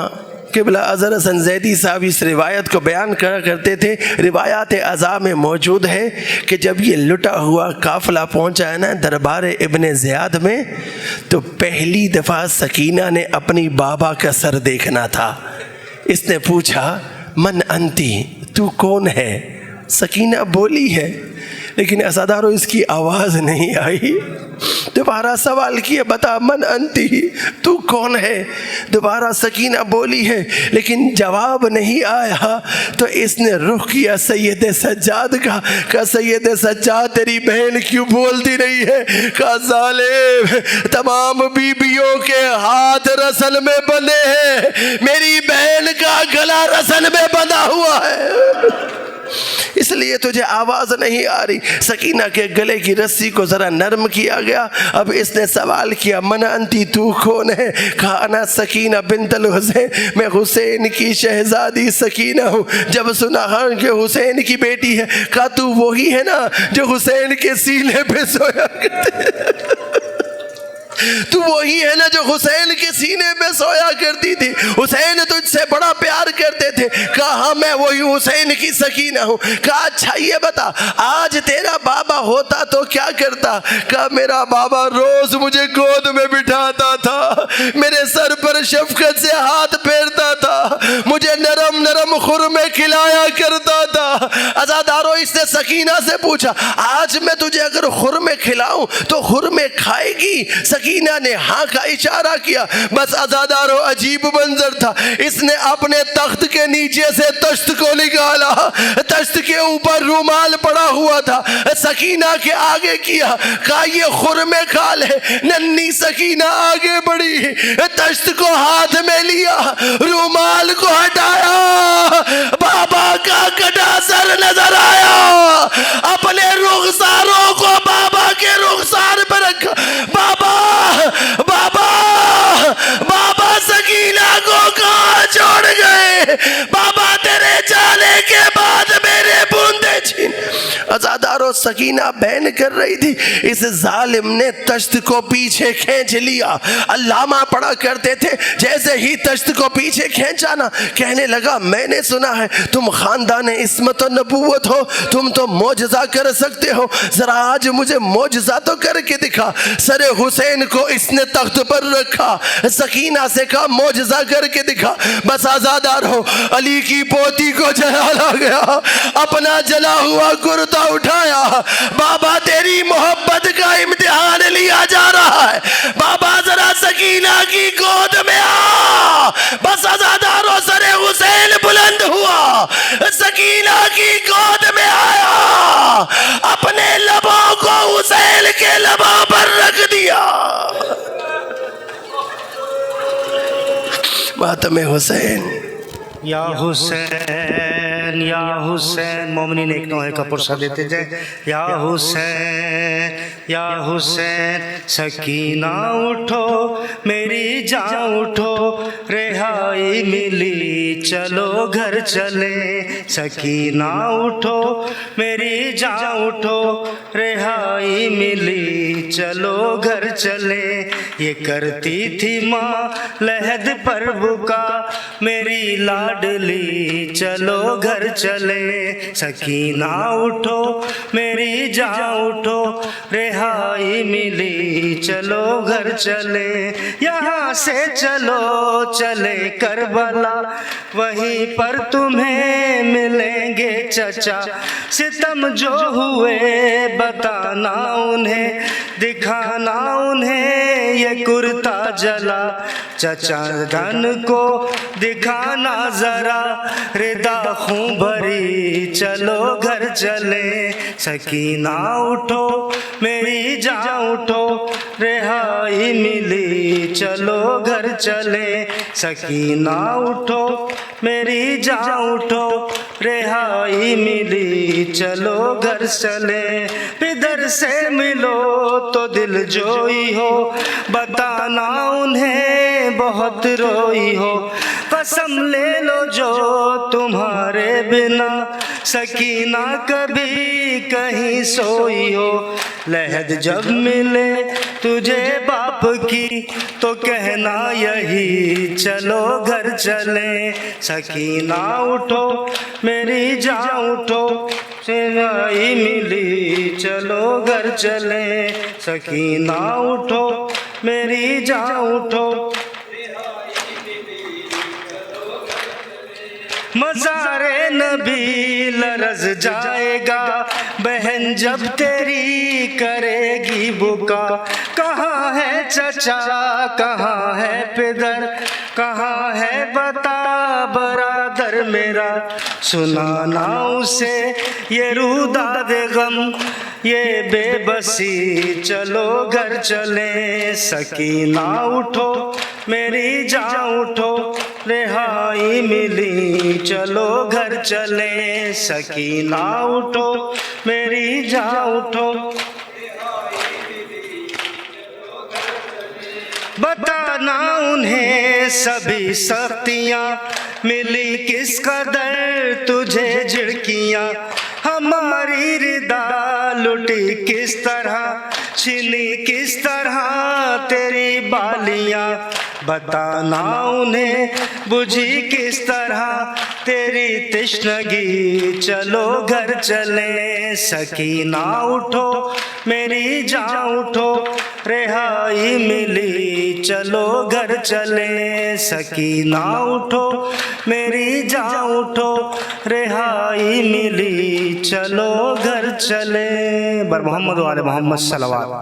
قبلہ اظہر حسن زیدی صاحب اس روایت کو بیان کرتے تھے، روایات عزا میں موجود ہے کہ جب یہ لٹا ہوا قافلہ پہنچا ہے نا دربار ابن زیاد میں تو پہلی دفعہ سکینہ نے اپنی بابا کا سر دیکھنا تھا۔ اس نے پوچھا، من انتی، تو کون ہے؟ سکینہ بولی ہے لیکن عزادارو اس کی آواز نہیں آئی۔ دوبارہ سوال کیا، بتا من انتی، تو کون ہے؟ دوبارہ سکینہ بولی ہے لیکن جواب نہیں آیا۔ تو اس نے رخ کیا سید سجاد کا، کہا سید سجاد تیری بہن کیوں بولتی نہیں ہے؟ کہا ظالم، تمام بیبیوں کے ہاتھ رسن میں بندھے ہیں، میری بہن کا گلا رسن میں بندھا ہوا ہے۔ اس اس لیے تجھے آواز نہیں آ رہی۔ سکینہ کے گلے کی رسی کو ذرا نرم کیا گیا۔ اب اس نے سوال کیا من انتی، تو کون ہے؟ کہا انا سکینہ بنت الحسین، میں حسین کی شہزادی سکینہ ہوں۔ جب سنا کہ حسین کی بیٹی ہے، کہا تو وہی ہے نا جو حسین کے سینے پہ سویا کرتے تو وہی ہے نا جو حسین کے سینے پہ سویا کرتی تھی، حسین تجھ سے بڑا پیار کرتے تھے۔ کہا ہاں میں وہی حسین کی سکینہ ہوں۔ کہا اچھا یہ بتا آج تیرا بابا ہوتا تو کیا کرتا؟ کہا میرا بابا روز مجھے گود میں بٹھاتا تھا، میرے سر پر شفقت سے ہاتھ پھیرتا تھا، مجھے نرم نرم خرمے کھلایا کرتا تھا۔ عزادارو اس نے سکینہ سے پوچھا آج میں تجھے اگر خرمے کھلاؤں تو خرمے کھائے گی؟ سکینہ نے ہاں کا اشارہ کیا۔ بس عزادارو عجیب منظر تھا، اس نے اپنے تخت کے نیچے سے تشت کو نکالا، تشت کے اوپر رومال پڑا ہوا تھا، سکینہ کے آگے کیا، کہا یہ خرمے کھا لے۔ ننھی سکینہ آگے بڑھی، تشت کو ہاتھ میں لیا، رومال کو ہٹایا، بابا کا کٹا سر نظر آیا، اپنے رخساروں کو بابا کے رخسار پر رکھا۔ بابا بابا بابا سکینہ کو کہاں چھوڑ گئے؟ بابا تیرے جانے کے بعد میرے بوندے چھین۔ عزادارو سکینہ بہن کر رہی تھی، اس ظالم نے تشت کو پیچھے کھینچ لیا۔ علامہ پڑھا کرتے تھے جیسے ہی تشت کو پیچھے کھینچا نا، کہنے لگا میں نے سنا ہے تم خاندان عصمت و نبوت ہو، تم تو معجزہ کر سکتے ہو، ذرا آج مجھے معجزہ تو کر کے دکھا۔ سر حسین کو اس نے تخت پر رکھا، سکینہ سے کہا معجزہ کر کے دکھا۔ بس آزادار ہو، علی کی پوتی کو جلالا گیا، اپنا جلا ہوا کرتا اٹھایا، بابا تیری محبت کا امتحان لیا جا رہا ہے، بابا ذرا سکینہ کی گود میں آ۔ بس آزادار ہو، سر حسین بلند ہوا، سکینہ کی گود میں آیا، اپنے لبوں کو حسین کے لبوں پر رکھ دیا۔ ماتم حسین یا حسین یا حسین، مومنین ایک نوحے کا پرسہ دیتے جائیں۔ یا حسین یا حسین، سکینہ اٹھو میری جان اٹھو، رہائی ملی چلو گھر چلیں۔ سکینہ اٹھو میری جان اٹھو، رہائی ملی چلو گھر چلیں۔ یہ کرتی تھی ماں لحد پر بکا میری لاڈلی، چلو گھر چلیں۔ سکینہ اٹھو میری جان اٹھو، رہائی ملی چلو گھر چلیں۔ یہاں سے چلو چلے کربلا، وہیں پر تمہیں ملیں گے چچا، ستم جو ہوئے بتانا انہیں، دکھانا انہیں یہ کرتا جلا، چچا جان کو دکھانا ذرا ردا خون بھری، چلو گھر چلیں۔ سکینہ اٹھو میری جان اٹھو، رہائی ملی چلو گھر چلیں۔ سکینہ اٹھو میری جان اٹھو، رہائی ملی چلو گھر چلیں۔ پدر سے ملو تو دل جوئی ہو، بتانا انہیں بہت روئی ہو، قسم لے لو جو تمہارے بنا سکینہ کبھی کہیں سوئی ہو۔ لحد جب ملے تجھے باپ کی تو کہنا یہی، چلو گھر چلیں۔ سکینہ اٹھو میری جان اٹھو، رہائی ملی چلو گھر چلیں۔ سکینہ اٹھو میری جان اٹھو، مزار نبی لرز جائے گا بہن جب تیری کرے گی بکا۔ کہاں ہے چچا کہاں ہے پدر، کہاں ہے بتا برادر میرا، سنانا اسے یہ روداد غم یہ بے بسی، چلو گھر چلیں۔ سکینہ اٹھو میری جان اٹھو، رہائی ملی چلو گھر چلیں سکینہ اٹھو میری جاں اٹھو بتانا انہیں سبھی سختیاں ملی کس قدر تجھے جھڑکیاں ہماری ردا لٹی کس طرح چھنی کس طرح تیری بالیاں بتانا انہیں بجھی کس طرح تیری تشنگی چلو گھر چلیں سکینہ اٹھو میری جاں اٹھو رہائی ملی چلو گھر چلیں سکینہ اٹھو میری جاں اٹھو رہائی ملی چلو گھر چلیں بر محمد و آل محمد صلوات